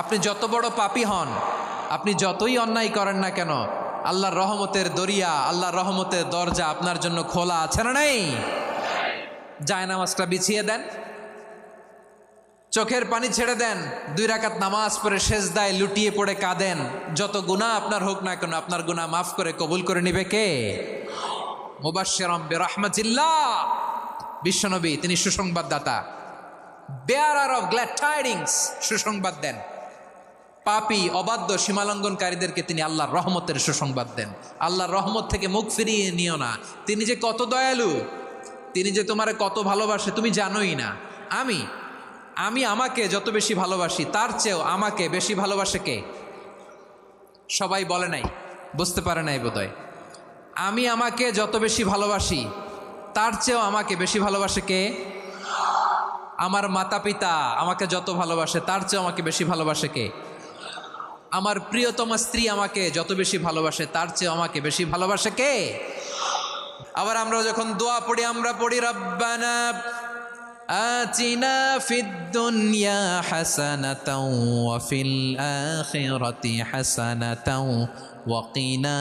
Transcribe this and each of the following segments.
আপনি যত বড় পাপী হন, আপনি যতই অন্যায় করেন না কেন, আল্লাহর রহমতের দরিয়া, আল্লাহর রহমতের দরজা আপনার জন্য খোলা আছে না নেই? জায়নামাজটা বিছিয়ে দেন, চোখের পানি ছেড়ে দেন, 2 রাকাত নামাজ পড়ে সেজদায় লুটিয়ে পড়ে কাঁদেন। যত গুনাহ আপনার হোক না কেন, আপনার গুনাহ মাফ করে কবুল করে নিবে কে? মুবাশশিরাম বিরহমাতিল্লাহ, বিশ্বনবী তিনি সুসংবাদদাতা, বেয়ারার অফ গ্ল্যাড টাইডিংস, সুসংবাদ দেন। পাপী অবাধ্য সীমালঙ্ঘনকারীদেরকে তিনি আল্লাহর রহমতের সুসংবাদ দেন। আল্লাহর রহমত থেকে মুখ ফিরিয়ে নিও না। তিনি যে কত দয়ালু, তিনি যে তোমারে কত ভালোবাসে তুমি জানোই না। আমি আমাকে যত বেশি ভালোবাসি তার চেয়েও আমাকে বেশি ভালোবাসে কে? সবাই বলে নাই, বুঝতে পারে নাই বোধহয়। আমি আমাকে যত বেশি ভালোবাসি তার চেয়েও আমাকে বেশি ভালোবাসে কে? আমার মাতা পিতা আমাকে যত ভালোবাসে তার চেয়েও আমাকে বেশি ভালোবাসে কে? আমার প্রিয়তমা স্ত্রী আমাকে যত বেশি ভালোবাসে তার চেয়েও আমাকে বেশি ভালোবাসে কে? আবার আমরা যখন দোয়া পড়ি, আমরা পড়ি রব্বানা আতিনা ফিদ দুনিয়া হাসানাতাও ওয়া ফিল আখিরাতি হাসানাতাও ওয়া কিনা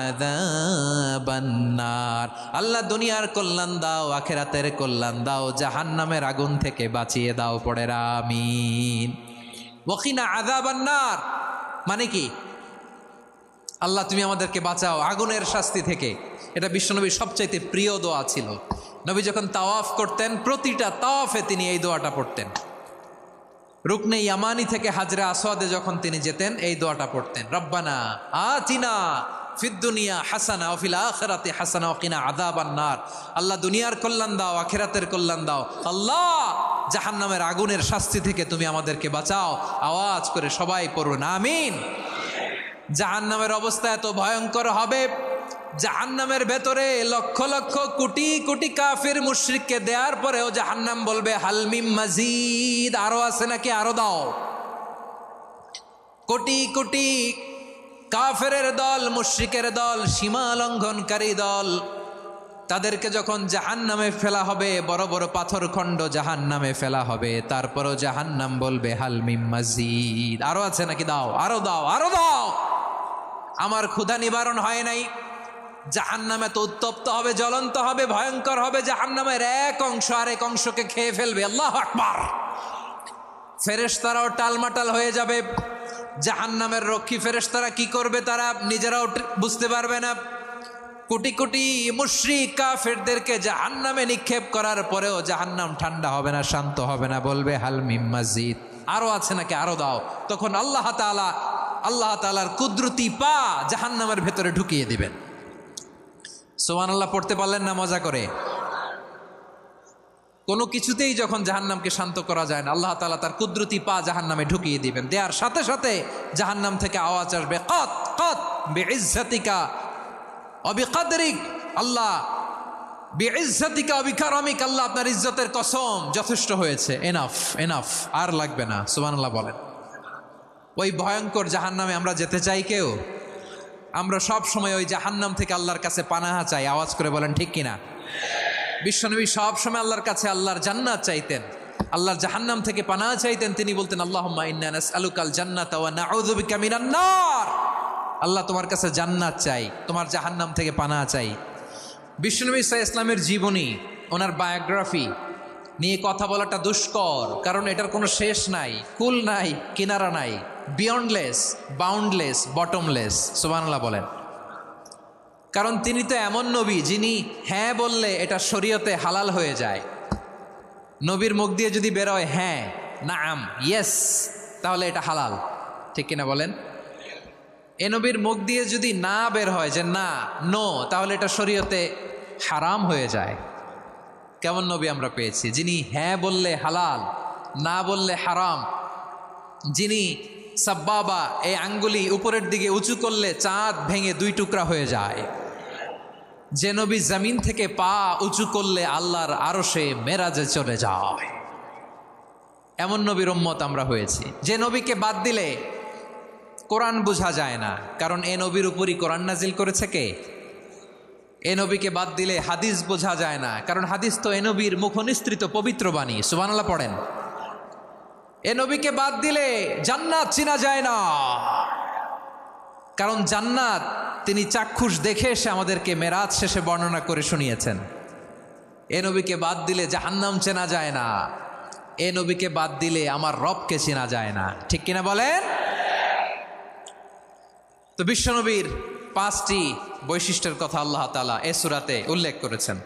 আযাবান নার। আল্লাহ দুনিয়ার কল্যাণ দাও, আখিরাতের কল্যাণ দাও, জাহান্নামের আগুন থেকে বাঁচিয়ে দাও। পড়ে আমিন। ওয়া কিনা আযাবান নার মানে কি? আল্লাহ তুমি আমাদেরকে বাঁচাও আগুনের শাস্তি থেকে। এটা বিশ্বনবীর সবচাইতে প্রিয় দোয়া ছিল। নবী যখন তাওয়াফ করতেন, প্রতিটা তাওয়াফে তিনি এই দোয়াটা পড়তেন। রুকনে ইয়ামানি থেকে হাজরে আসওয়াদে যখন তিনি যেতেন, এই দোয়াটা পড়তেন, রব্বানা আতিনা ফিদ দুনিয়া হাসানা ওয়া ফিল আখিরাতি হাসানা ওয়া কিনা আযাবান নার। আল্লাহ দুনিয়ার কল্যাণ দাও, আখিরাতের কল্যাণ দাও। আল্লাহ জাহান্নামের আগুনের শাস্তি থেকে তুমি আমাদেরকে বাঁচাও। আওয়াজ করে সবাই পড়ুন আমিন। জাহান্নামের অবস্থা এত ভয়ঙ্কর হবে, জাহান্নামের ভেতরে লক্ষ লক্ষ কোটি কোটি কাফির মুশরিককে দেওয়ার পরেও জাহান্নাম বলবে হালমিম মাজিদ, আরো আছে নাকি, আরো দাও। কোটি কোটি কাফেরের দল, মুশরিকের দল, সীমা লঙ্ঘনকারী দল, তাদেরকে যখন জাহান্নামে ফেলা হবে, বড় বড় পাথরখণ্ড জাহান্নামে ফেলা হবে, তারপরও জাহান্নাম বলবে হালমিম মাজিদ, আরো আছে নাকি, দাও, আরো দাও, আরো দাও। আমার ক্ষুধা নিবারণ হয় নাই। জাহান্নামে তো উত্তপ্ত হবে, জ্বলন্ত হবে, ভয়ঙ্কর হবে। জাহান্নামের এক অংশ আরেক অংশকে খেয়ে ফেলবে। আল্লাহু আকবার। ফেরেশতারাও টালমাটাল হয়ে যাবে। জাহান্নামের রক্ষী ফেরেশতারা কি করবে তারা নিজেরাও বুঝতে পারবে না। কোটি কোটি মুশরিক কাফেরদেরকে জাহান্নামে নিক্ষেপ করার পরেও জাহান্নাম ঠান্ডা হবে না, শান্ত হবে না, বলবে হাল মিম মাজিদ, আরো আছে নাকি, আরো দাও। তখন আল্লাহ তাআলার কুদরতি পা জাহান্নামের ভেতরে ঢুকিয়ে দিবেন। সুবহানাল্লাহ পড়তে পারলেন না মজা করে? কোনো কিছুতেই যখন জাহান্নামকে শান্ত করা যায় না, আল্লাহ তাআলা তার কুদরতি পা জাহান্নামে ঢুকিয়ে দিবেন। দেওয়ার সাথে সাথে জাহান্নাম থেকে আওয়াজ আসবে, কত কত বিইজ্জাতিকা ওয়া বিকদরিক, আল্লাহ বিইজ্জাতিকা ওয়া বিকারামিক, আল্লাহ আপনার ইজ্জতের কসম, যথেষ্ট হয়েছে, এনাফ এনাফ, আর লাগবে না। সুবহানাল্লাহ বলেন। ওই ভয়ঙ্কর জাহান্নামে আমরা যেতে চাই কেউ? আমরা সব সময় ওই জাহান্নাম থেকে আল্লাহর কাছে পানাহা চাই। আওয়াজ করে বলেন ঠিক কিনা? বিশ্বনবী সব সময় আল্লাহর কাছে আল্লাহর জান্নাত চাইতেন, আল্লাহর জাহান্নাম থেকে পানাহা চাইতেন। তিনি বলতেন আল্লাহুম্মা ইন্না নাসআলুকাল জান্নাতা ওয়া নাউযু বিকা মিনান নার। আল্লাহ তোমার কাছে জান্নাত চাই, তোমার জাহান্নাম থেকে পানাহা চাই। বিশ্বনবী সাল্লাল্লাহু আলাইহি ইসলামের জীবনী, ওনার বায়োগ্রাফি নিয়ে কথা বলাটা দুষ্কর, কারণ এটার কোনো শেষ নাই, কুল নাই, কিনারা নাই, বিয়ন্ডলেস, বাউন্ডলেস, বটমলেস। সুবহানাল্লাহ বলেন। কারণ তিনি তো এমন নবী যিনি হ্যাঁ বললে এটা শরীয়তে হালাল হয়ে যায়। নবীর মুখ দিয়ে যদি বেরোয় হ্যাঁ, নাম, ইয়েস, তাহলে এটা হালাল, ঠিক কিনা বলেন? এ নবীর মুখ দিয়ে যদি না বের হয় যে না, নো, তাহলে এটা শরীয়তে হারাম হয়ে যায়। কেমন নবী আমরা পেয়েছি, যিনি হ্যাঁ বললে হালাল, না বললে হারাম, যিনি সাব্বাবা, এই আঙ্গুলি উপরের দিকে উঁচু করলে চাঁদ ভেঙে 2 টুকরা হয়ে যায়, যে নবী জমিন থেকে পা উঁচু করলে আল্লাহর আরশে মেরাজে চলে যায়, এমন নবীর উম্মত আমরা হয়েছি। যে নবীকে বাদ দিলে কোরআন বোঝা যায় না, কারণ এ নবীর উপরই কোরআন নাজিল করেছে কে? এ নবীকে বাদ দিলে হাদিস বোঝা যায় না, কারণ হাদিস তো এ নবীর মুখনিসৃত পবিত্র বাণী। সুবহানাল্লাহ পড়েন। এ নবীকে বাদ দিলে জান্নাত চিনা যায় না, কারণ জান্নাত তিনি চাক্ষুষ দেখে এসে আমাদেরকে মেরাজ শেষে বর্ণনা করে শুনিয়েছেন। এ নবীকে বাদ দিলে জাহান্নাম চেনা যায় না, এ নবীকে বাদ দিলে আমার রবকে চেনা যায় না। ঠিক কিনা বলেন? তো বিশ্বনবীর 5টি বৈশিষ্ট্যের কথা আল্লাহ তাআলা এ সূরাতে উল্লেখ করেছেন।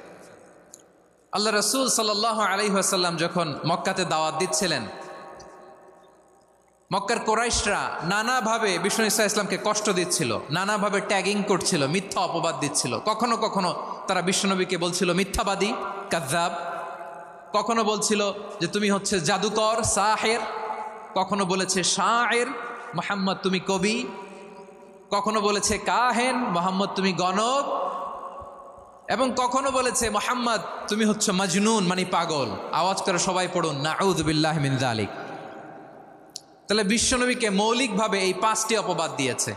আল্লাহ রাসূল সাল্লাল্লাহু আলাইহি ওয়াসাল্লাম যখন মক্কাতে দাওয়াত দিচ্ছিলেন, মক্কার কোরাইশরা নানাভাবে বিষ্ণু ঈসা ইসলামকে কষ্ট দিচ্ছিল, নানাভাবে ট্যাগিং করছিল, মিথ্যা অপবাদ দিচ্ছিল। কখনো কখনো তারা বিশ্বনবীকে বলছিল মিথ্যাবাদী, কাযযাব। কখনো বলছিল যে তুমি হচ্ছে জাদুকর, সাহের। কখনো বলেছে শায়ের, মুহাম্মদ তুমি কবি। কখনো বলেছে কাহেন, মুহাম্মদ তুমি গণক। এবং কখনো বলেছে মুহাম্মদ তুমি হচ্ছে মাজনুন, মানে পাগল। আওয়াজ করে সবাই পড়ুন নাউযু বিল্লাহি মিন যালিক। তাহলে বিশ্বনবীকে মৌলিকভাবে এই 5টি অপবাদ দিয়েছে।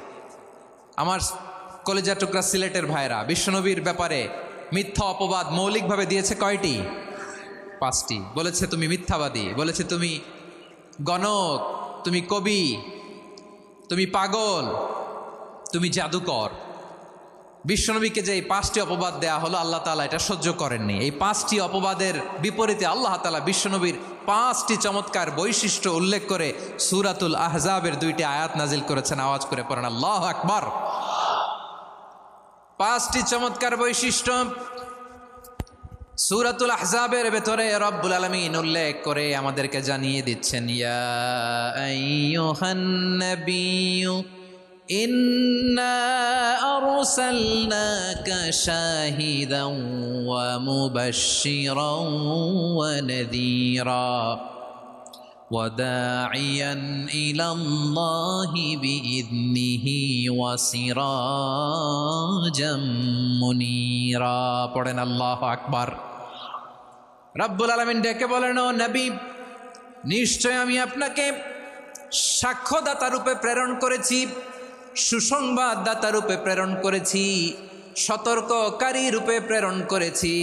আমার কলেজা টুকরা সিলেটের ভাইরা, বিশ্বনবীর ব্যাপারে মিথ্যা অপবাদ মৌলিকভাবে দিয়েছে কয়টি? 5টি। বলেছে তুমি মিথ্যাবাদী, বলেছে তুমি গণক, তুমি কবি, তুমি পাগল, তুমি জাদুকর। বিশ্বনবীকে যে এই 5টি অপবাদ দেয়া হলো, আল্লাহ তাআলা এটা সহ্য করেননি। এই 5টি অপবাদের বিপরীতে আল্লাহ তাআলা বিশ্বনবীর 5টি চমৎকার বৈশিষ্ট্য উল্লেখ করে সূরাতুল আহজাবের 2টি আয়াত নাজিল করেছেন। আওয়াজ করে পড়েন আল্লাহু আকবার। 5টি চমৎকার বৈশিষ্ট্য সূরাতুল আহজাবের ভেতরে রব্বুল আলামিন উল্লেখ করে আমাদেরকে জানিয়ে দিচ্ছেন, ইয়া আইয়ুহান নাবিয়্যু ইন্না আরসালনাকা শাহিদান ওয়া মুবাশশিরান ওয়া নাযীরা ওয়া দাঈয়ান ইলাল্লাহি বিইذনিহি ওয়া সিরাজাম মুনীরা। পড়েন আল্লাহু আকবার। রব্বুল আলামিন ডেকে বলেন, ও নবী, নিশ্চয় আমি আপনাকে সাক্ষ্যদাতা রূপে প্রেরণ করেছি, সুসংবাদদাতা রূপে প্রেরণ করেছি, সতর্ককারী রূপে প্রেরণ করেছি,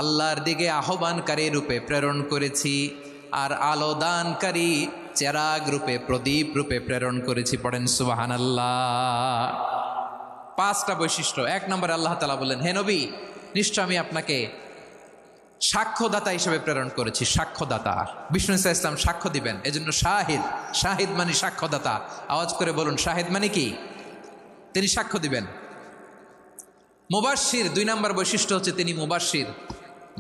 আল্লাহর দিকে আহ্বানকারী রূপে প্রেরণ করেছি, আর আলো দানকারী চেরাগ রূপে, প্রদীপ রূপে প্রেরণ করেছি। পড়েন সুবহানাল্লাহ। 5টা বৈশিষ্ট্য। 1 নম্বরে আল্লাহ তাআলা বলেন, হে নবী, নিশ্চয় আমি আপনাকে সাক্ষ্যদাতা হিসেবে প্রেরণ করেছি। সাক্ষ্যদাতা, বিষ্ণু ঈসা ইসলাম সাক্ষ্য দিবেন, এজন্য শাহিদ। শাহিদ মানে সাক্ষ্যদাতা। আওয়াজ করে বলুন, শাহিদ মানে কি? তিনি সাক্ষ্য দিবেন। মুবাশশির, 2 নম্বর বৈশিষ্ট্য হচ্ছে তিনি মুবাশশির।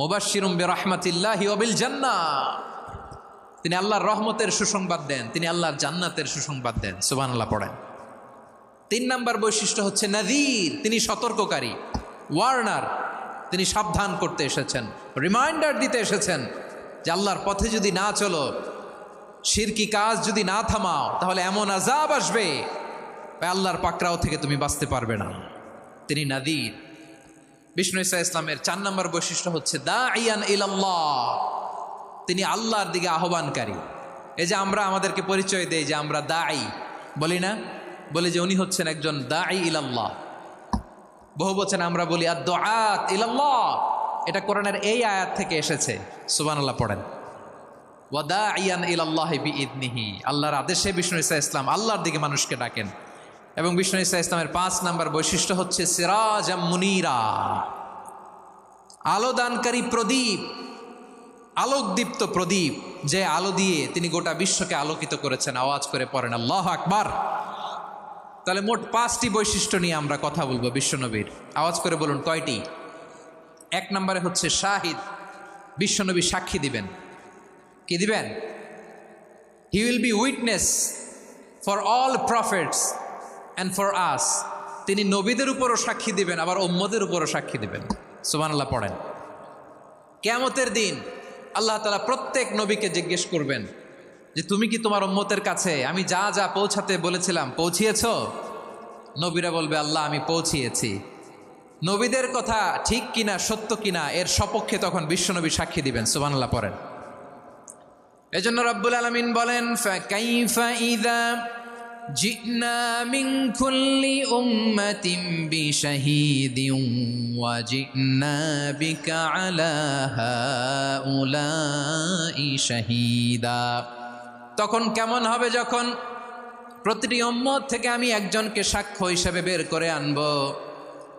মুবাশশিরুম বিরহমাতিল্লাহি ওয়া বিল জান্নাহ। তিনি আল্লাহর রহমতের সুসংবাদ দেন, তিনি আল্লাহর জান্নাতের সুসংবাদ দেন। সুবহানাল্লাহ পড়েন। 3 নম্বর বৈশিষ্ট্য হচ্ছে নাযীর, তিনি সতর্ককারী, ওয়ার্নার। তিনি সাবধান করতে এসেছেন, রিমাইন্ডার দিতে এসেছেন যে আল্লাহর পথে যদি না চলো, শিরকি কাজ যদি না থামাও, তাহলে এমন আযাব আসবে আল্লাহর পাকড়াও থেকে তুমি বাঁচতে পারবে না। তিনি নাযীর। বিষ্ণু ঈসা ইসলামের 4 নম্বর বৈশিষ্ট্য হচ্ছে দাঈয়ান ইলাল্লাহ, তিনি আল্লাহর দিকে আহ্বানকারী। এই যে আমরা আমাদেরকে পরিচয় দেই যে আমরা দাঈ, বলি না? বলি যে উনি হচ্ছেন একজন দাঈ ইলাল্লাহ। বহু বচনে আমরা বলি আদ-দুআত ইলাল্লাহ। এটা কোরআনের এই আয়াত থেকে এসেছে। সুবহানাল্লাহ পড়েন। ওয়া দাঈয়ান ইলাল্লাহি বিইذনিহি, আল্লাহর আদেশে বিষ্ণু ঈসা ইসলাম আল্লাহর দিকে মানুষকে ডাকেন। এবং বিষ্ণু ঈসা ইসলামের 5 নম্বর বৈশিষ্ট্য হচ্ছে সিরাজাম মুনীরা, আলো দানকারী প্রদীপ, আলোকদীপ্ত প্রদীপ, যে আলো দিয়ে তিনি গোটা বিশ্বকে আলোকিত করেছেন। আওয়াজ করে পড়েন আল্লাহু আকবার। তাহলে মোট 5টি বৈশিষ্ট্য নিয়ে আমরা কথা বলবো বিশ্বনবীর। আওয়াজ করে বলুন কয়টি? 1 নম্বরে হচ্ছে শাহিদ, বিশ্বনবী সাক্ষী দিবেন। কি দিবেন? He will be witness for all prophets and for us. তিনি নবীদের উপরও সাক্ষী দিবেন, আবার উম্মতের উপরও সাক্ষী দিবেন। সুবহানাল্লাহ পড়েন। কিয়ামতের দিন আল্লাহ তাআলা প্রত্যেক নবীকে জিজ্ঞেস করবেন যে তুমি কি তোমার উম্মতের কাছে আমি যা যা পৌঁছাতে বলেছিলাম পৌঁছিয়েছ? নবীরা বলবে আল্লাহ আমি পৌঁছিয়েছি। নবীদের কথা ঠিক কিনা, সত্য কিনা, এর সপক্ষে তখন বিশ্বনবী সাক্ষী দিবেন। সুবহানাল্লাহ পড়েন। এজন্য রব্বুল আলামিন বলেন, ফাকাইফা ইযা জিনা মিন কুল্লি উম্মাতিন বিশাহীদিন ওয়া জিনা বিকা আলা হাউলাই শাহীদা। তখন কেমন হবে যখন প্রতিটি উম্মত থেকে আমি একজনকে সাক্ষ্য হিসেবে বের করে আনবো,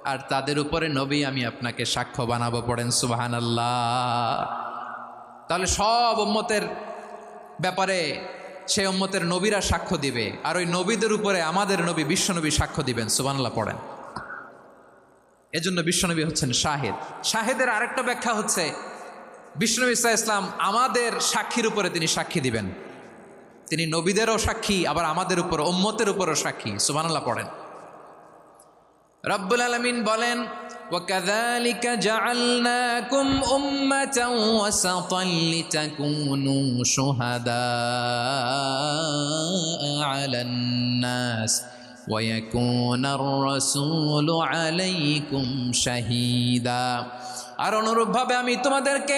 আর তাদের উপরে নবী আমি আপনাকে সাক্ষ্য বানাবো। পড়েন সুবহানাল্লাহ। তাহলে সব উম্মতের ব্যাপারে সেই উম্মতের নবীরা সাক্ষ্য দিবে, আর ওই নবীদের উপরে আমাদের নবী বিশ্বনবী সাক্ষ্য দিবেন। সুবহানাল্লাহ পড়েন। এজন্য বিশ্বনবী হচ্ছেন শাহেদ। শাহেদের আরেকটা ব্যাখ্যা হচ্ছে বিশ্বনবী সাল্লাল্লাহু আলাইহি ওয়াসাল্লাম আমাদের সাক্ষীর উপরে তিনি সাক্ষী দিবেন। তিনি নবীদেরও সাক্ষী, আবার আমাদের উপর উম্মতের উপরও সাক্ষী। সুবহানাল্লাহ পড়েন। রব্বুল আলামিন বলেন, وَكَذَلِكَ جَعَلْنَاكُمْ أُمَّةً وَسَطًا لِتَكُونُوا شُهَدَاءَ عَلَى النَّاسِ وَيَكُونَ الرَّسُولُ عَلَيْكُمْ شَهِيدًا। আর অনুরূপভাবে আমি তোমাদেরকে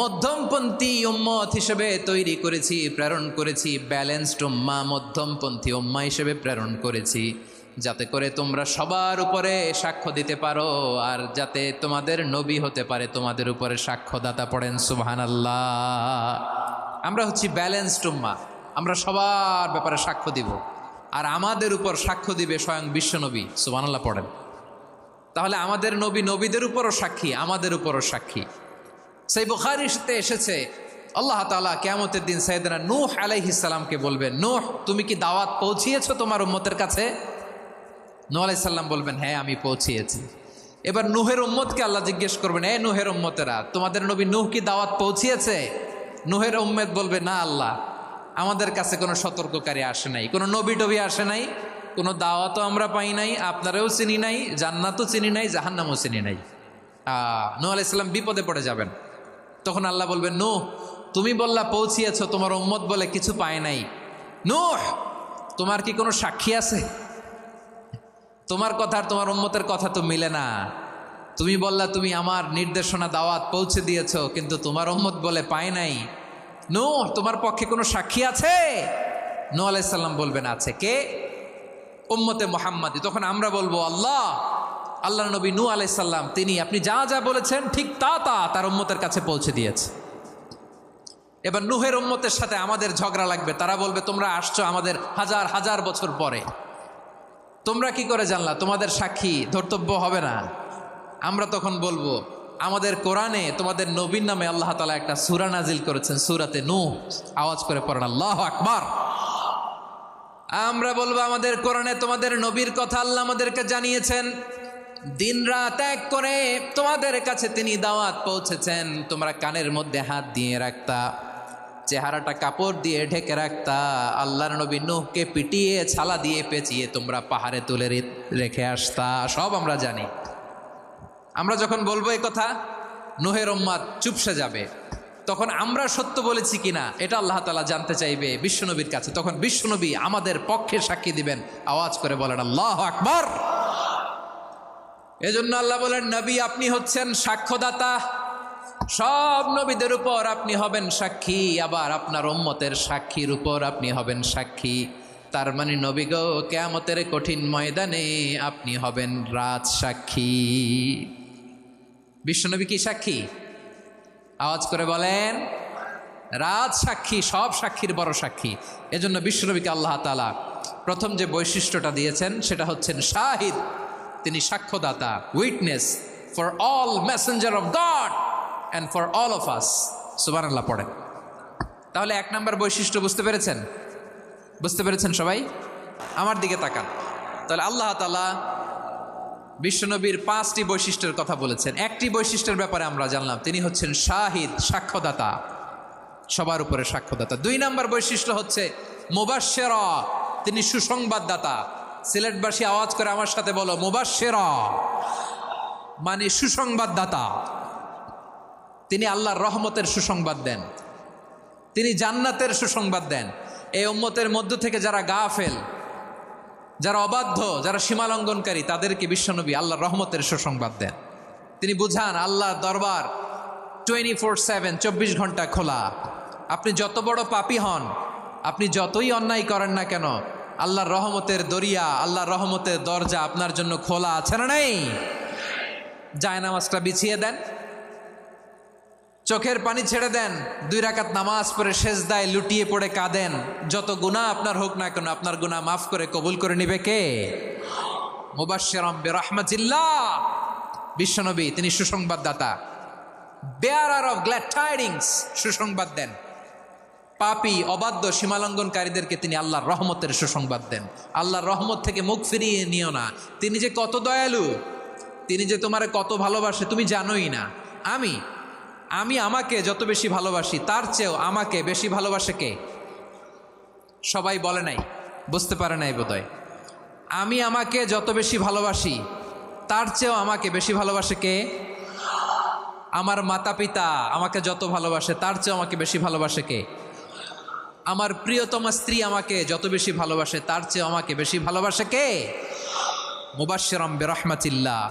মধ্যমপন্থী উম্মত হিসেবে তৈরি করেছি, প্রেরণ করেছি। ব্যালেন্সড উম্মাহ, মধ্যমপন্থী উম্মাহ হিসেবে প্রেরণ করেছি, যাতে করে তোমরা সবার উপরে সাক্ষ্য দিতে পারো, আর যাতে তোমাদের নবী হতে পারে তোমাদের উপরে সাক্ষ্যদাতা। পড়েন সুবহানাল্লাহ। আমরা হচ্ছি ব্যালেন্সড উম্মাহ, আমরা সবার ব্যাপারে সাক্ষ্য দিব, আর আমাদের উপর সাক্ষ্য দিবে স্বয়ং বিশ্বনবী। সুবহানাল্লাহ পড়েন। তাহলে আমাদের নবী নবীদের উপরও সাক্ষী, আমাদের উপরও সাক্ষী। সেই বুখারীতে এসেছে আল্লাহ তাআলা কিয়ামতের দিন সাইয়েদনা নূহ আলাইহিস সালামকে বলবেন, নূহ তুমি কি দাওয়াত পৌঁছিয়েছো তোমার উম্মতের কাছে? নূহ আলাইহিস সালাম বলবেন, হ্যাঁ আমি পৌঁছিয়েছি। এবার নূহের উম্মতকে আল্লাহ জিজ্ঞেস করবেন, এ নূহের উম্মতেরা, তোমাদের নবী নূহ কি দাওয়াত পৌঁছিয়েছে? নূহের উম্মত বলবে, না আল্লাহ, আমাদের কাছে কোনো সতর্ককারী আসে নাই, কোনো নবী টবি আসে নাই, কোনো দাওয়াতও আমরা পাই নাই, আপনারাও চিনি নাই, জান্নাতও চিনি নাই, জাহান্নামও চিনি নাই। নূহ আলাইহিস সালাম বিপদে পড়ে যাবেন। তখন আল্লাহ বলবেন, নূহ তুমি বললা পৌঁছিয়েছ, তোমার উম্মত বলে কিছু পায় নাই। নূহ তোমার কি কোনো সাক্ষী আছে? তোমার কথা আর তোমার উম্মতের কথা তো মিলে না। তুমি বললা তুমি আমার নির্দেশনা দাওয়াত পৌঁছে দিয়েছ, কিন্তু তোমার উম্মত বলে পায় নাই। নূহ তোমার পক্ষে কোনো সাক্ষী আছে? নূহ আলাইহিস সালাম বলবেন, আছে। কে? উম্মতে মুহাম্মাদি। তখন আমরা বলবো, আল্লাহ নবী নূহ আলাইহিস সালাম তিনি আপনি যা যা বলেছেন ঠিক তা তার উম্মতের কাছে পৌঁছে দিয়েছে। এবার নূহের উম্মতের সাথে আমাদের ঝগড়া লাগবে। তারা বলবে, তোমরা আসছো আমাদের হাজার হাজার বছর পরে, তোমরা কি করে জানলা? তোমাদের সাক্ষী ধর্তব্য হবে না। আমরা তখন বলবো, আমাদের কোরআনে তোমাদের নবীর নামে আল্লাহ তাআলা একটা সূরা নাজিল করেছেন, সূরাতে নূহ। আওয়াজ করে পড়েন আল্লাহু আকবার। আমরা বলবো, আমাদের কোরআনে তোমাদের নবীর কথা আল্লাহ আমাদেরকে জানিয়েছেন, দিন রাত এক করে তোমাদের কাছে তিনি দাওয়াত পৌঁছেছেন। তোমরা কানের মধ্যে হাত দিয়ে রাখতা, চেহারাটা কাপড় দিয়ে ঢেকে রাখতা, আল্লাহর নবী নূহকে পিটিয়ে ছালা দিয়ে পেঁচিয়ে তোমরা পাহাড়ে তুলে রেখে আসতা। সব আমরা জানি। আমরা যখন বলবো এই কথা, নূহের উম্মত চুপসে যাবে। তখন আমরা সত্য বলেছি কিনা এটা আল্লাহ তাআলা জানতে চাইবে বিশ্বনবীর কাছে। তখন বিশ্বনবী আমাদের পক্ষে সাক্ষী দিবেন। আওয়াজ করে বলেন আল্লাহু আকবার। এজন্য আল্লাহ বলেন, নবী আপনি হচ্ছেন সাক্ষ্যদাতা, সব নবীদের উপর আপনি হবেন সাক্ষী, আবার আপনার উম্মতের সাক্ষীর উপর আপনি হবেন সাক্ষী। তার মানে নবী গো, কিয়ামতের কঠিন ময়দানে আপনি হবেন রাজ সাক্ষী। বিশ্বনবী কি সাক্ষী? আওয়াজ করে বলেন, রাজ সাক্ষী, সব সাক্ষীর বড় সাক্ষী। এজন্য বিশ্বনবীকে আল্লাহ তাআলা প্রথম যে বৈশিষ্ট্যটা দিয়েছেন সেটা হচ্ছেন শাহিদ। তিনি সাক্ষ্যদাতা, witness for all messenger of God and for all of us. সুবহানাল্লাহ পড়েন। তাহলে এক নাম্বার বৈশিষ্ট্য বুঝতে পেরেছেন? বুঝতে পেরেছেন সবাই? আমার দিকে তাকান। তাহলে আল্লাহ তাআলা বিশ্বনবীর 5টি বৈশিষ্ট্যের কথা বলেছেন। একটি বৈশিষ্ট্যের ব্যাপারে আমরা জানলাম, তিনি হচ্ছেন শাহিদ, সাক্ষ্যদাতা, সবার উপরে সাক্ষ্যদাতা। 2 নাম্বার বৈশিষ্ট্য হচ্ছে মুবাশশিরা, তিনি সুসংবাদদাতা। সিলেটবাসী আওয়াজ করে আমার সাথে বলো, মুবাশশিরা মানে সুসংবাদদাতা। তিনি আল্লাহর রহমতের সুসংবাদ দেন, তিনি জান্নাতের সুসংবাদ দেন। এই উম্মতের মধ্য থেকে যারা গাফেল, যারা অবাধ্য, যারা সীমালঙ্ঘনকারী, তাদেরকে বিশ্বনবী আল্লাহর রহমতের সুসংবাদ দেন। তিনি বুঝান আল্লাহর দরবার 24/7, 24 ঘন্টা খোলা। আপনি যত বড় পাপী হন, আপনি যতই অন্যায় করেন না কেন, আল্লাহর রহমতের দরিয়া, আল্লাহর রহমতের দরজা আপনার জন্য খোলা আছে না নেই? জায়নামাজটা বিছিয়ে দেন, চোখের পানি ছেড়ে দেন, 2 রাকাত নামাজ পড়ে সেজদায় লুটিয়ে পড়ে কাঁদেন, যত গুনাহ আপনার হোক না কেন আপনার গুনাহ মাফ করে কবুল করে নিবে কে? মুবাশশিরাম বিরহমাতিল্লাহ, বিশ্বনবী তিনি সুসংবাদদাতা, বেয়ারার অফ গ্ল্যাড টাইডিংস, সুসংবাদ দেন। পাপী অবাধ্য সীমালঙ্ঘনকারীদেরকে তিনি আল্লাহর রহমতের সুসংবাদ দেন। আল্লাহর রহমত থেকে মুখ ফিরিয়ে নিও না। তিনি যে কত দয়ালু, তিনি যে তোমারে কত ভালোবাসে তুমি জানোই না। আমি আমাকে যত বেশি ভালোবাসি তার চেয়েও আমাকে বেশি ভালোবাসে কে? সবাই বলে নাই, বুঝতে পারে নাই বোধহয়। আমি আমাকে যত বেশি ভালোবাসি তার চেয়েও আমাকে বেশি ভালোবাসে কে? আমার মাতা পিতা আমাকে যত ভালোবাসে তার চেয়েও আমাকে বেশি ভালোবাসে কে? আমার প্রিয়তমা স্ত্রী আমাকে যত বেশি ভালোবাসে তার চেয়েও আমাকে বেশি ভালোবাসে কে? মুবাশশিরাম বিরহমাতিল্লাহ,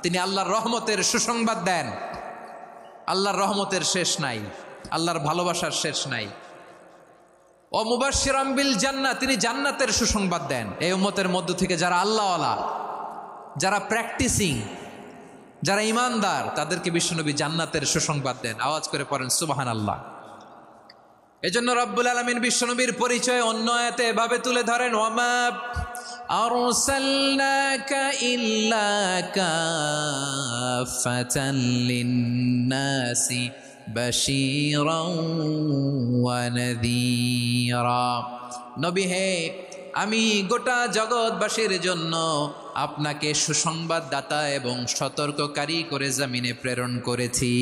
তিনি আল্লাহর রহমতের সুসংবাদ দেন। আল্লাহর রহমতের শেষ নাই, আল্লাহর ভালোবাসার শেষ নাই। ও মুবাশশিরাম বিল জান্নাহ, তিনি জান্নাতের সুসংবাদ দেন। এই উম্মতের মধ্য থেকে যারা আল্লাহওয়ালা, যারা প্র্যাকটিসিং, যারা ইমানদার, তাদেরকে বিশ্বনবী জান্নাতের সুসংবাদ দেন। আওয়াজ করে পড়েন সুবহানাল্লাহ। এজন্য রব্বুল আলামিন বিশ্বনবীর পরিচয় অন্য আয়াতে এভাবে তুলে ধরেন, ওয়ামা আরসালনাকা ইল্লা কাফাতান লিন্নাসি বাশীরাও ওয়া নাযীরা। নবী হে, আমি গোটা জগৎবাসীর জন্য আপনাকে সুসংবাদদাতা এবং সতর্ককারী করে জমিনে প্রেরণ করেছি।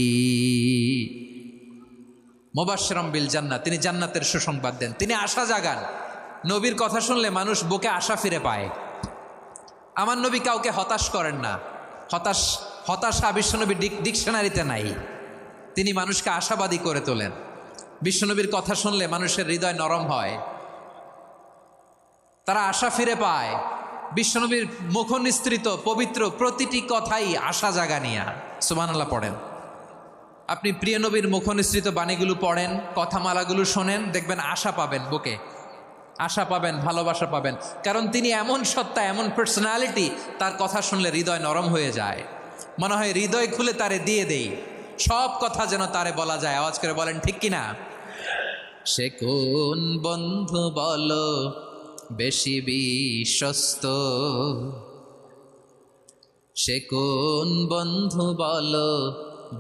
মুবাশশিরাম বিল জান্নাহ, তিনি জান্নাতের সুসংবাদ দেন, তিনি আশা জাগান। নবীর কথা শুনলে মানুষ বুকে আশা ফিরে পায়। আমার নবী কাউকে হতাশ করেন না। হতাশা বিশ্বনবীর ডিকশনারিতে নাই। তিনি মানুষকে আশাবাদী করে তোলেন। বিশ্বনবীর কথা শুনলে মানুষের হৃদয় নরম হয়, তারা আশা ফিরে পায়। বিশ্বনবীর মুখ নিঃসৃত পবিত্র প্রতিটি কথাই আশা জাগানিয়া। সুবহানাল্লাহ পড়েন। আপনি প্রিয় নবীর মুখ নিঃসৃত বাণীগুলো পড়েন, কথামালাগুলো শোনেন, দেখবেন আশা পাবেন, বুকে আশা পাবেন, ভালোবাসা পাবেন। কারণ তিনি এমন সত্তা, এমন পার্সোনালিটি, তার কথা শুনলে হৃদয় নরম হয়ে যায়। মনে হয় হৃদয় খুলে তারে দিয়ে দেই, সব কথা যেন তারে বলা যায়। আওয়াজ করে বলেন ঠিক কিনা? সে কোন বন্ধু বলো বেশি বিশ্বস্ত, সে কোন বন্ধু বলো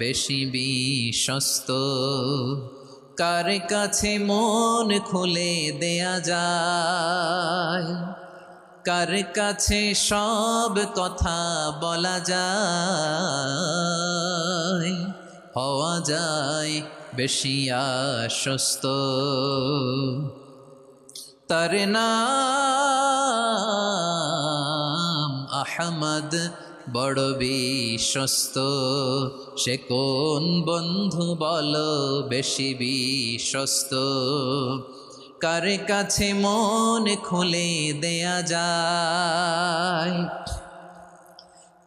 বেশি বিশ্বস্ত, কার কাছে মন খুলে দেয়া যায়, কার কাছে সব কথা বলা যায়, হওয়া যায় বেশি আশ্বস্ত। তার নাম আহমদ, বড় বিশ্বস্ত। সে কোন বন্ধু বলো বেশি বিশ্বস্ত, কার কাছে মন খুলে দেয়া যায়,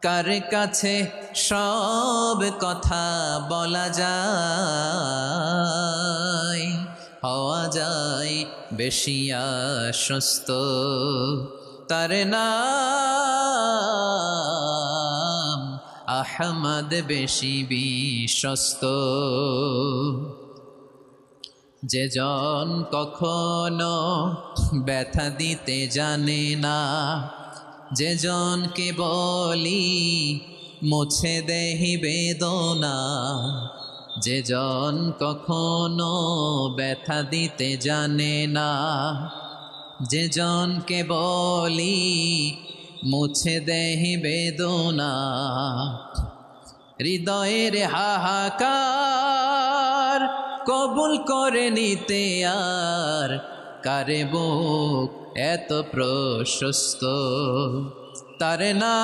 কার কাছে সব কথা বলা যায়, হওয়া যায় বেশি আশ্বস্ত। তার নাম আহমদ, বেশি বিশ্বস্ত। যে জন কখনো ব্যথা দিতে জানে না, যে জনকে বলি মুছে দেহি বেদনা, যে জন কখনো ব্যথা দিতে জানে না, যে জনকে বলি মুছে দেহি বেদনা, হৃদয়ের হাহাকার কবুল করে নিতে আর কারে বুক এত প্রশস্ত। তার নাম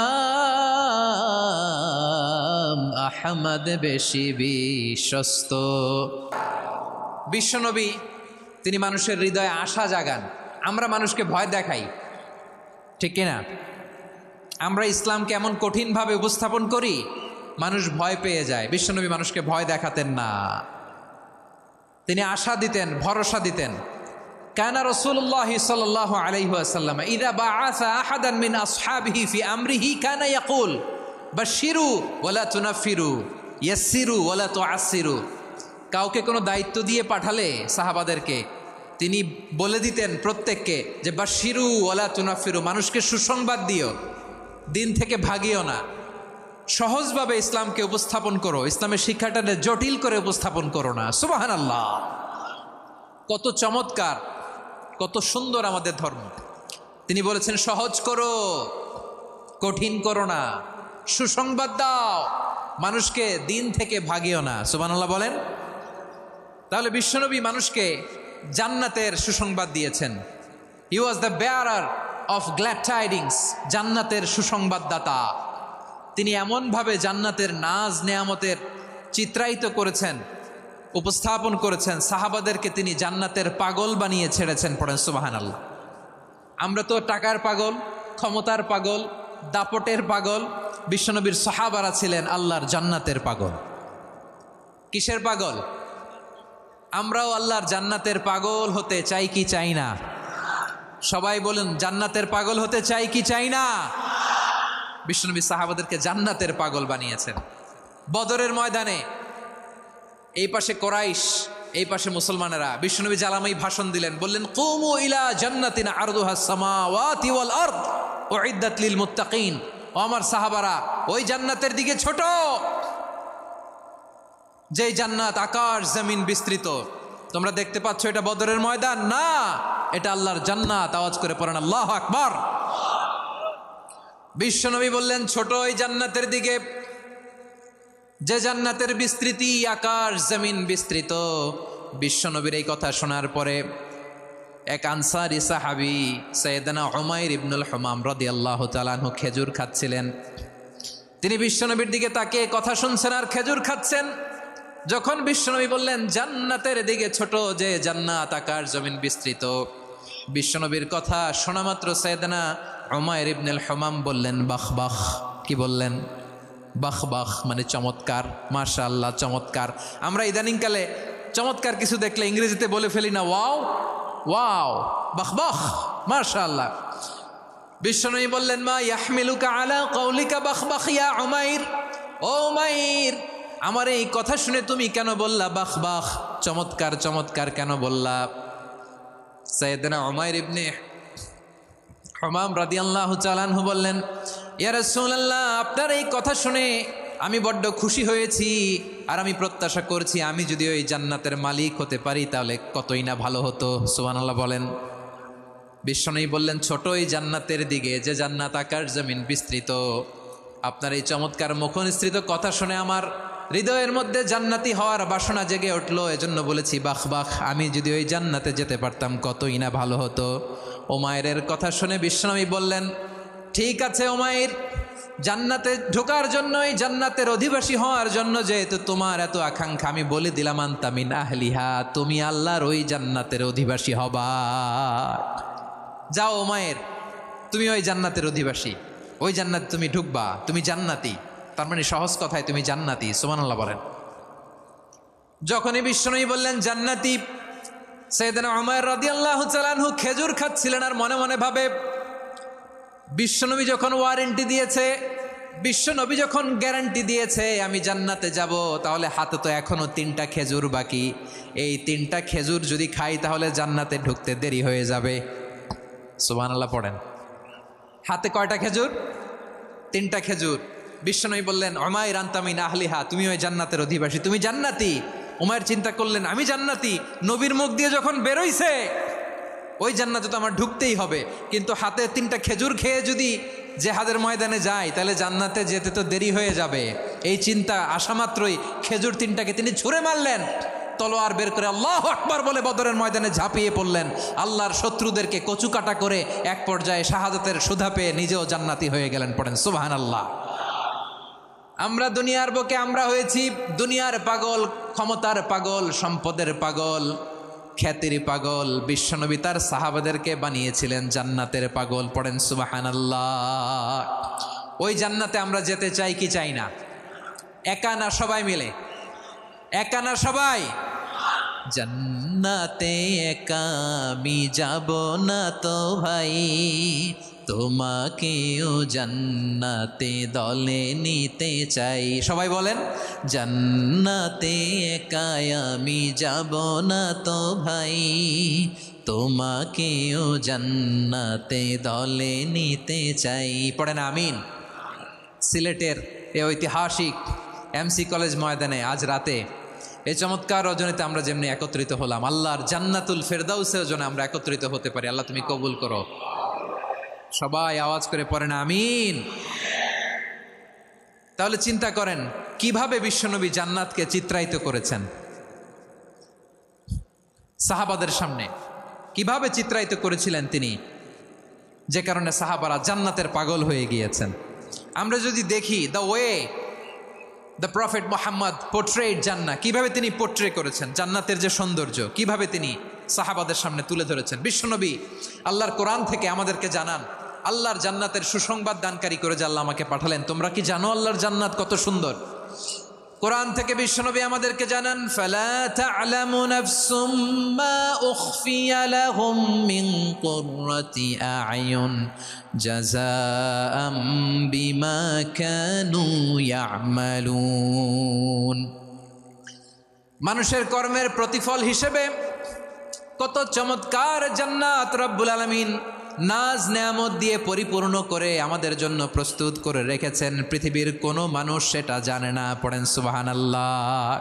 আহমদ, বেশি বিশ্বস্ত। বিশ্বনবী তিনি মানুষের হৃদয়ে আশা জাগান। আমরা মানুষকে ভয় দেখাই, ঠিক কিনা? আমরা ইসলামকে এমন কঠিনভাবে উপস্থাপন করি, মানুষ ভয় পেয়ে যায়। বিশ্বনবী মানুষকে ভয় দেখাতেন না, তিনি আশা দিতেন, ভরসা দিতেন। কানা রাসূলুল্লাহ সাল্লাল্লাহু আলাইহি ওয়াসাল্লাম ইযা বাআসা আহাদান মিন আসহাবিহি ফি আমরিহি কানা ইয়াকুল বাশশিরু ওয়ালা তুনাফিরু, ইয়াসসিরু ওয়ালা তুআসসিরু। কাউকে কোনো দায়িত্ব দিয়ে পাঠালে সাহাবাদেরকে তিনি বলে দিতেন প্রত্যেককে যে বাশিরু ওয়ালা তুনাফিরু, মানুষকে সুসংবাদ দিও, দিন থেকে ভাগিও না, সহজভাবে ইসলামকে উপস্থাপন করো, ইসলামের শিক্ষাটাকে জটিল করে উপস্থাপন করো না। সুবহানাল্লাহ, কত চমৎকার, কত সুন্দর আমাদের ধর্ম। তিনি বলেছেন সহজ করো, কঠিন করো না, সুসংবাদ দাও, মানুষকে দিন থেকে ভাগিও না। সুবহানাল্লাহ বলেন। তাহলে বিশ্বনবী মানুষকে জান্নাতের সুসংবাদ দিয়েছেন। He was the bearer of glad tidings, জান্নাতের সুসংবাদদাতা। তিনি এমনভাবে জান্নাতের নাজ নেয়ামতের চিত্রায়িত করেছেন, উপস্থাপন করেছেন, সাহাবাদেরকে তিনি জান্নাতের পাগল বানিয়ে ছেড়েছেন। পড়েন সুবহানাল্লাহ। আমরা তো টাকার পাগল, ক্ষমতার পাগল, দাপটের পাগল। বিশ্বনবীর সাহাবারা ছিলেন আল্লাহর জান্নাতের পাগল। কিসের পাগল? আমরাও আল্লাহর জান্নাতের পাগল হতে চাই কি চাই না? সবাই বলুন, জান্নাতের পাগল হতে চাই কি চাই না? বিশ্বনবী সাহাবাদেরকে জান্নাতের পাগল বানিয়েছেন। বদরের ময়দানে এই পাশে কোরাইশ, এই পাশে মুসলমানেরা। বিশ্বনবী জালামাই ভাষণ দিলেন, বললেন কুমু ইলা জান্নাতিন আরদুহাস সামাওয়াতি ওয়াল আরদ উইদ্দাত লিল মুত্তাকিন। ও আমার সাহাবারা, ওই জান্নাতের দিকে ছোট, যেই জান্নাত আকাশ জমিন বিস্তৃত। তোমরা দেখতে পাচ্ছ এটা বদরের ময়দান না, এটা আল্লাহর জান্নাত। আওয়াজ করে পড়েন আল্লাহু আকবার। বিশ্বনবী বললেন ছোট ওই জান্নাতের দিকে, যে জান্নাতের বিস্তৃতি আকাশ জমিন বিস্তৃত। বিশ্বনবীর এই কথা শোনার পরে এক আনসারী সাহাবী সাইয়েদনা উমাইর ইবনুল হুমাম রাদিয়াল্লাহু তাআলা আনহু খেজুর খাচ্ছিলেন। তিনি বিশ্বনবীর দিকে তাকিয়ে কথা শুনছেন আর খেজুর খাচ্ছেন। যখন বিশ্বনবী বললেন জান্নাতের দিকে ছোট, যে জান্নাত আকাশ জমিন বিস্তৃত, বিশ্বনবীর কথা শোনা মাত্র সাইয়েদনা উমাইর ইবনুল হুমাম বললেন বাখ বাখ। কি বললেন? বাখ বাখ মানে চমৎকার, মাশাআল্লাহ চমৎকার। আমরা ইদানিংকালে চমৎকার কিছু দেখলে ইংরেজিতে বলে ফেলি না ওয়াও ওয়াও, বাখ বাখ, মাশাআল্লাহ। বিশ্বনবী বললেন মা ইয়াহমিলুকা আলা কওলিকা বাখ বাখ ইয়া উমাইর। ও উমাইর, আমার এই কথা শুনে তুমি কেন বললা বাখ বাখ, চমৎকার চমৎকার কেন বললা? সাইয়েদনা উমাইর ইবনে হুমাম রাদিয়াল্লাহু তাআলা আনহু বললেন ইয়া রাসূলুল্লাহ, আপনার এই কথা শুনে আমি বড্ড খুশি হয়েছি, আর আমি প্রত্যাশা করছি আমি যদি ওই জান্নাতের মালিক হতে পারি তাহলে কতই না ভালো হতো। সুবহানাল্লাহ বলেন। বিশ্বনবী বললেন ছোট ওই জান্নাতের দিকে, যে জান্নাত আকাশ জমিন বিস্তৃত। আপনার এই চমৎকার মুখনিসৃত কথা শুনে আমার হৃদয়ের মধ্যে জান্নাতি হওয়ার বাসনা জেগে উঠলো, এজন্য বলেছি বাখ বাখ, আমি যদি ওই জান্নাতে যেতে পারতাম কতই না ভালো হতো। উমাইরের কথা শুনে বিশ্বনবী বললেন ঠিক আছে উমাইর, জান্নাতে ঢোকার জন্য, এই জান্নাতের অধিবাসী হওয়ার জন্য যেহেতু তোমার এত আকাঙ্ক্ষা, আমি বলে দিলাম আনতা মিন আহলিহা, তুমি আল্লাহর ওই জান্নাতের অধিবাসী হবা। যাও উমাইর, তুমি ওই জান্নাতের অধিবাসী, ওই জান্নাতে তুমি ঢুকবা, তুমি জান্নাতি। তার মানে সহজ কথায় তুমি জান্নাতি। সুবহানাল্লাহ বলেন। যখনই বিশ্বনবী বললেন জান্নাতি, সাইয়েদনা উমাইর রাদিয়াল্লাহু তাআলা আনহু খেজুর খাচ্ছিলেন আর মনে মনে ভাবে বিশ্বনবী যখন ওয়ারেন্টি দিয়েছে, বিশ্বনবী যখন গ্যারান্টি দিয়েছে আমি জান্নাতে যাব, তাহলে হাতে তো এখনো 3টা খেজুর বাকি। এই 3টা খেজুর যদি খাই তাহলে জান্নাতে ঢুকতে দেরি হয়ে যাবে। সুবহানাল্লাহ পড়েন। হাতে কয়টা খেজুর? 3টা খেজুর। বিশ্বনবী বললেন উমাইর আনতা মিন আহলিহা, তুমি ওই জান্নাতের অধিবাসী, তুমি জান্নাতি। উমাইর চিন্তা করলেন আমি জান্নাতি, নবীর মুখ দিয়ে যখন বেরোইছে ওই জান্নাতে তো আমার ঢুকতেই হবে, কিন্তু হাতে 3টা খেজুর খেয়ে যদি জেহাদের ময়দানে যাই তাহলে জান্নাতে যেতে তো দেরি হয়ে যাবে। এই চিন্তা আসা মাত্রই খেজুর 3টাকে তিনি ছুঁড়ে মারলেন, তলোয়ার বের করে আল্লাহু আকবার বলে বদরের ময়দানে ঝাঁপিয়ে পড়লেন। আল্লাহর শত্রুদেরকে কচুকাটা করে এক পর্যায়ে শাহাদাতের সুধা পেয়ে নিজেও জান্নাতি হয়ে গেলেন। পড়েন সুবহানাল্লাহ। আমরা দুনিয়ার বুকে আমরা হয়েছি দুনিয়ার পাগল, ক্ষমতার পাগল, সম্পদের পাগল, খ্যাতির পাগল। বিশ্বনবী তার সাহাবাদেরকে বানিয়েছিলেন জান্নাতের পাগল। পড়েন সুবহানাল্লাহ। ওই জান্নাতে আমরা যেতে চাই কি চাই না? একা না সবাই মিলে? একা না সবাই? জান্নাতে একা আমি যাব না তো ভাই, তোমাকেও জান্নাতে দলে নিতে চাই। সবাই বলেন, জান্নাতে একাই আমি যাব না তো ভাই, তোমাকেও জান্নাতে দলে নিতে চাই। পড়েন আমিন। সিলেটের এ ঐতিহাসিক এমসি কলেজ ময়দানে আজ রাতে এই চমৎকার রজনীতে আমরা যেমনি একত্রিত হলাম, আল্লাহর জান্নাতুল ফেরদাউসের জন্য আমরা একত্রিত হতে পারি। আল্লাহ তুমি কবুল করো। সবাই আওয়াজ করে পড়েন আমিন। তাহলে চিন্তা করেন কিভাবে বিশ্বনবী জান্নাতকে চিত্রায়িত করেছেন সাহাবাদের সামনে, কিভাবে চিত্রায়িত করেছিলেন তিনি, যে কারণে সাহাবারা জান্নাতের পাগল হয়ে গিয়েছেন। আমরা যদি দেখি the way the prophet Mohammad portrait জান্নাত, কিভাবে তিনি পোর্ট্রে করেছেন জান্নাতের যে সৌন্দর্য, কিভাবে তিনি সাহাবাদের সামনে তুলে ধরেছেন। বিশ্বনবী আল্লাহর কোরআন থেকে আমাদেরকে জানান আল্লাহর জান্নাতের সুসংবাদ দানকারী করে যে আল্লাহ আমাকে পাঠালেন। তোমরা কি জানো আল্লাহর জান্নাত কত সুন্দর? কোরআন থেকে বিশ্বনবী আমাদেরকে জানান, ফালা তা'লামু নাফসুম মা উখফিয়া লাহুম মিন কুররাতি আ'য়ুন জাযাআম বিমা কানু ইয়া'মালুন। মানুষের কর্মের প্রতিফল হিসেবে কত চমৎকার জান্নাত রব্বুল আলামিন নাজ নেয়ামত দিয়ে পরিপূর্ণ করে আমাদের জন্য প্রস্তুত করে রেখেছেন। পৃথিবীর কোনো মানুষ সেটা জানে না। পড়েন সুবহানাল্লাহ।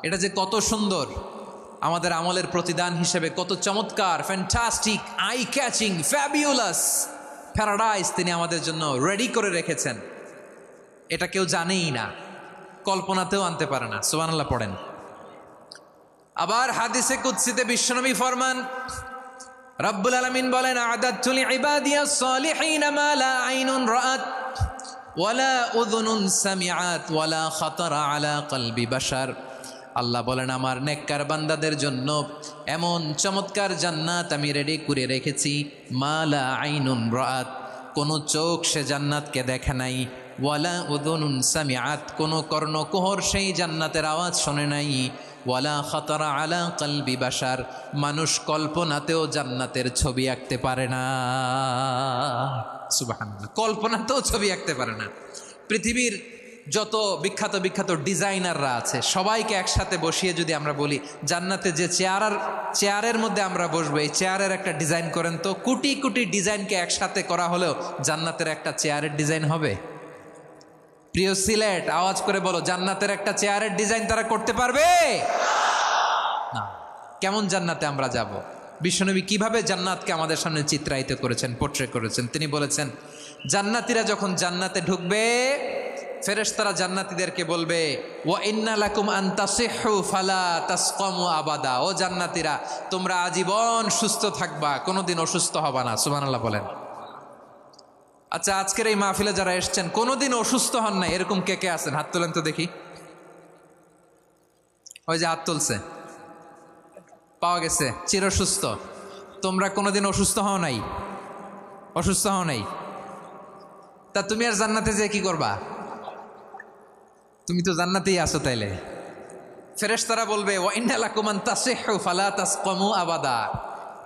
এটা যে কত সুন্দর, আমাদের আমলের প্রতিদান হিসেবে কত চমৎকার, fantastic, eye catching, fabulous paradise তিনি আমাদের জন্য রেডি করে রেখেছেন। এটা কেউ জানেই না, কল্পনাতেও আনতে পারে না। সুবহানাল্লাহ পড়েন। আবার হাদিসে কুদসিতে বিশ্বনবী ফরমান, রব্বুল আলামিন বলেন, আ'দাদতু লিইবাদিয়াস সালিহিনা মা লা আইনুন রাআত ওয়ালা উযুনুন সামিআত ওয়ালা খাতারা আলা কলবি বাশার। আল্লাহ বলেন, আমার নেককার বান্দাদের জন্য এমন চমৎকার জান্নাত আমি রেডি করে রেখেছি, মা লা আইনুন রাআত, কোনো চোখ সে জান্নাতকে দেখে নাই, ওয়ালা উযুনুন সামিআত, কোনো কর্ণকুহর সেই জান্নাতের আওয়াজ শোনে নাই, ওয়ালা খাতারা আলা কলবি বাশার, মানুষ কল্পনাতেও জান্নাতের ছবি আঁকতে পারে না। সুবহানাল্লাহ, কল্পনাতেও ছবি আঁকতে পারে না। পৃথিবীর যত বিখ্যাত বিখ্যাত ডিজাইনাররা আছে সবাইকে একসাথে বসিয়ে যদি আমরা বলি জান্নাতে যে চেয়ারের মধ্যে আমরা বসবো, এই চেয়ারের একটা ডিজাইন করেন তো, কোটি কোটি ডিজাইনকে একসাথে করা হলেও জান্নাতের একটা চেয়ারের ডিজাইন হবে? প্রিয় সিলেট, আওয়াজ করে বলো, জান্নাতের একটা চেয়ারের ডিজাইন তারা করতে পারবে না। কেমন জান্নাতে আমরা যাব? বিশ্বনবী কিভাবে জান্নাতকে আমাদের সামনে চিত্রায়িত করেছেন, পোর্ট্রে করেছেন। তিনি বলেছেন, জান্নাতীরা যখন জান্নাতে ঢুকবে, ফেরেশতারা জান্নাতীদেরকে বলবে, ওয়া ইন্না লাকুম আন তাসিহু ফালা তাসকামু আবাদা। ও জান্নাতীরা, তোমরা আজীবন সুস্থ থাকবা, কোনোদিন অসুস্থ হবা না। সুবহানাল্লাহ বলেন। আচ্ছা, আজকের এই মাহফিলে যারা এসছেন কোনোদিন অসুস্থ হন নাই, এরকম কে কে আছেন? হাত তোলেন তো দেখি। ওই যে হাত তুলছে, পাওয়া গেছে, চিরসুস্থ। তোমরা কোনোদিন অসুস্থ হও নাই? অসুস্থ হও নাই? তা তুমি আর জান্নাতে যে কি করবা? তুমি তো জান্নাতেই আছো। তাইলে ফেরেশতারা বলবে, ওয়া ইন্না লাকুম আন তাসিহু ফালা তাসকামু আবাদা।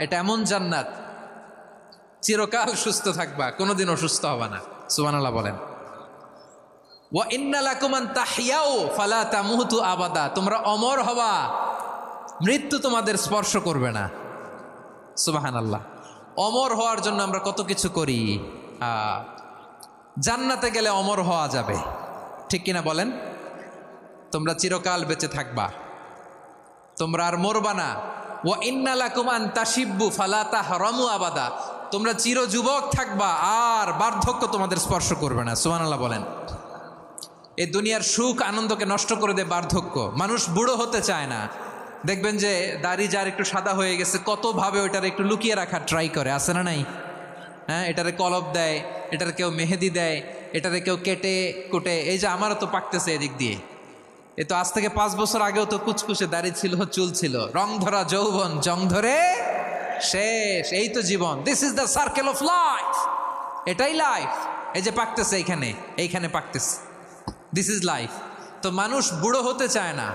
এটা এমন জান্নাত, চিরকাল সুস্থ থাকবা, কোনোদিন অসুস্থ হবা না। সুবহানাল্লাহ বলেন। ওয়া ইন্না লাকুম আন তাহইয়াউ ফালা তামুতু আবাদা। তোমরা অমর হবা, মৃত্যু তোমাদের স্পর্শ করবে না। সুবহানাল্লাহ। অমর হওয়ার জন্য আমরা কত কিছু করি। জান্নাতে গেলে অমর হওয়া যাবে, ঠিক কিনা বলেন? তোমরা চিরকাল বেঁচে থাকবা, তোমরা আর মরবা না। ওয়া ইন্না লাকুম আন তাশিব্বু ফালা তাহরামু আবাদা। তোমরা চির যুবক থাকবা, আর বার্ধক্য তোমাদের স্পর্শ করবে না। সুবহানাল্লাহ বলেন। এই দুনিয়ার সুখ আনন্দকে নষ্ট করে দেয় বার্ধক্য। মানুষ বুড়ো হতে চায় না। দেখবেন যে দাড়ি যার একটু সাদা হয়ে গেছে, কতভাবে ওইটার একটু লুকিয়ে রাখার ট্রাই করে, আছে না নাই? হ্যাঁ, এটারে কলপ দেয়, এটার কেউ মেহেদি দেয়, এটারে কেউ কেটে কুটে। এই যে আমারও তো পাকতেছে এদিক দিয়ে, এ তো আজ থেকে 5 বছর আগেও তো কুচকুচে দাড়ি ছিল, চুল ছিল, রং ধরা যৌবন, জং ধরে শেষ। এই তো জীবন। This is the circle of life. এটাই লাইফ। এই যে পাকতেছে এইখানে পাকতেছে, দিস ইজ লাইফ। তো মানুষ বুড়ো হতে চায় না।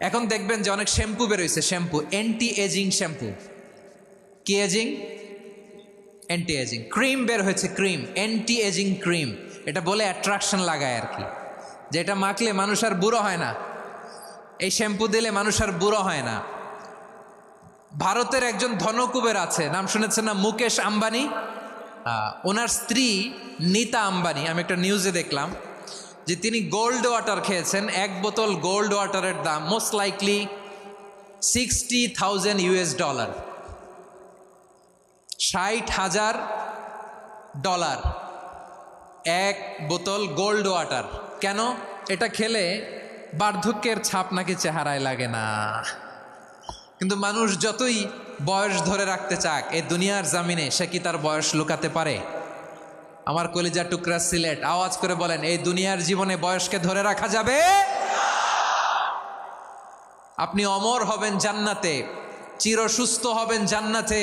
এখন দেখবেন যে অনেক শ্যাম্পু বেরোইছে, শ্যাম্পু, অ্যান্টি এজিং শ্যাম্পু। কি এজিং? অ্যান্টি এজিং ক্রিম বের হয়েছে, ক্রিম অ্যান্টি এজিং ক্রিম। এটা বলে অ্যাট্রাকশন লাগায় আর কি, যে এটা মাখলে মানুষ আর বুড়ো হয় না, এই শ্যাম্পু দিলে মানুষ আর বুড়ো হয় না। ভারতের একজন ধনকুবের আছে, নাম শুনেছেন না, মুকেশ আম্বানি। ওনার স্ত্রী নীতা আম্বানি, আমি একটা নিউজে দেখলাম যে তিনি গোল্ড ওয়াটার খেয়েছেন। এক বোতল গোল্ড ওয়াটারের দাম মোস্ট লাইকলি $60,000, $60,000 এক বোতল গোল্ড ওয়াটার। কেন? এটা খেলে বার্ধক্যের ছাপ নাকি চেহারায় লাগে না। কিন্তু মানুষ যতই বয়স ধরে রাখতে চাক এই দুনিয়ার জামিনে, সে কি তার বয়স লুকাতে পারে? আমার কলিজা টুকরা সিলেট, আওয়াজ করে বলেন, এই দুনিয়ার জীবনে বয়সকে ধরে রাখা যাবে? আপনি অমর হবেন জান্নাতে, চির সুস্থ হবেন জান্নাতে।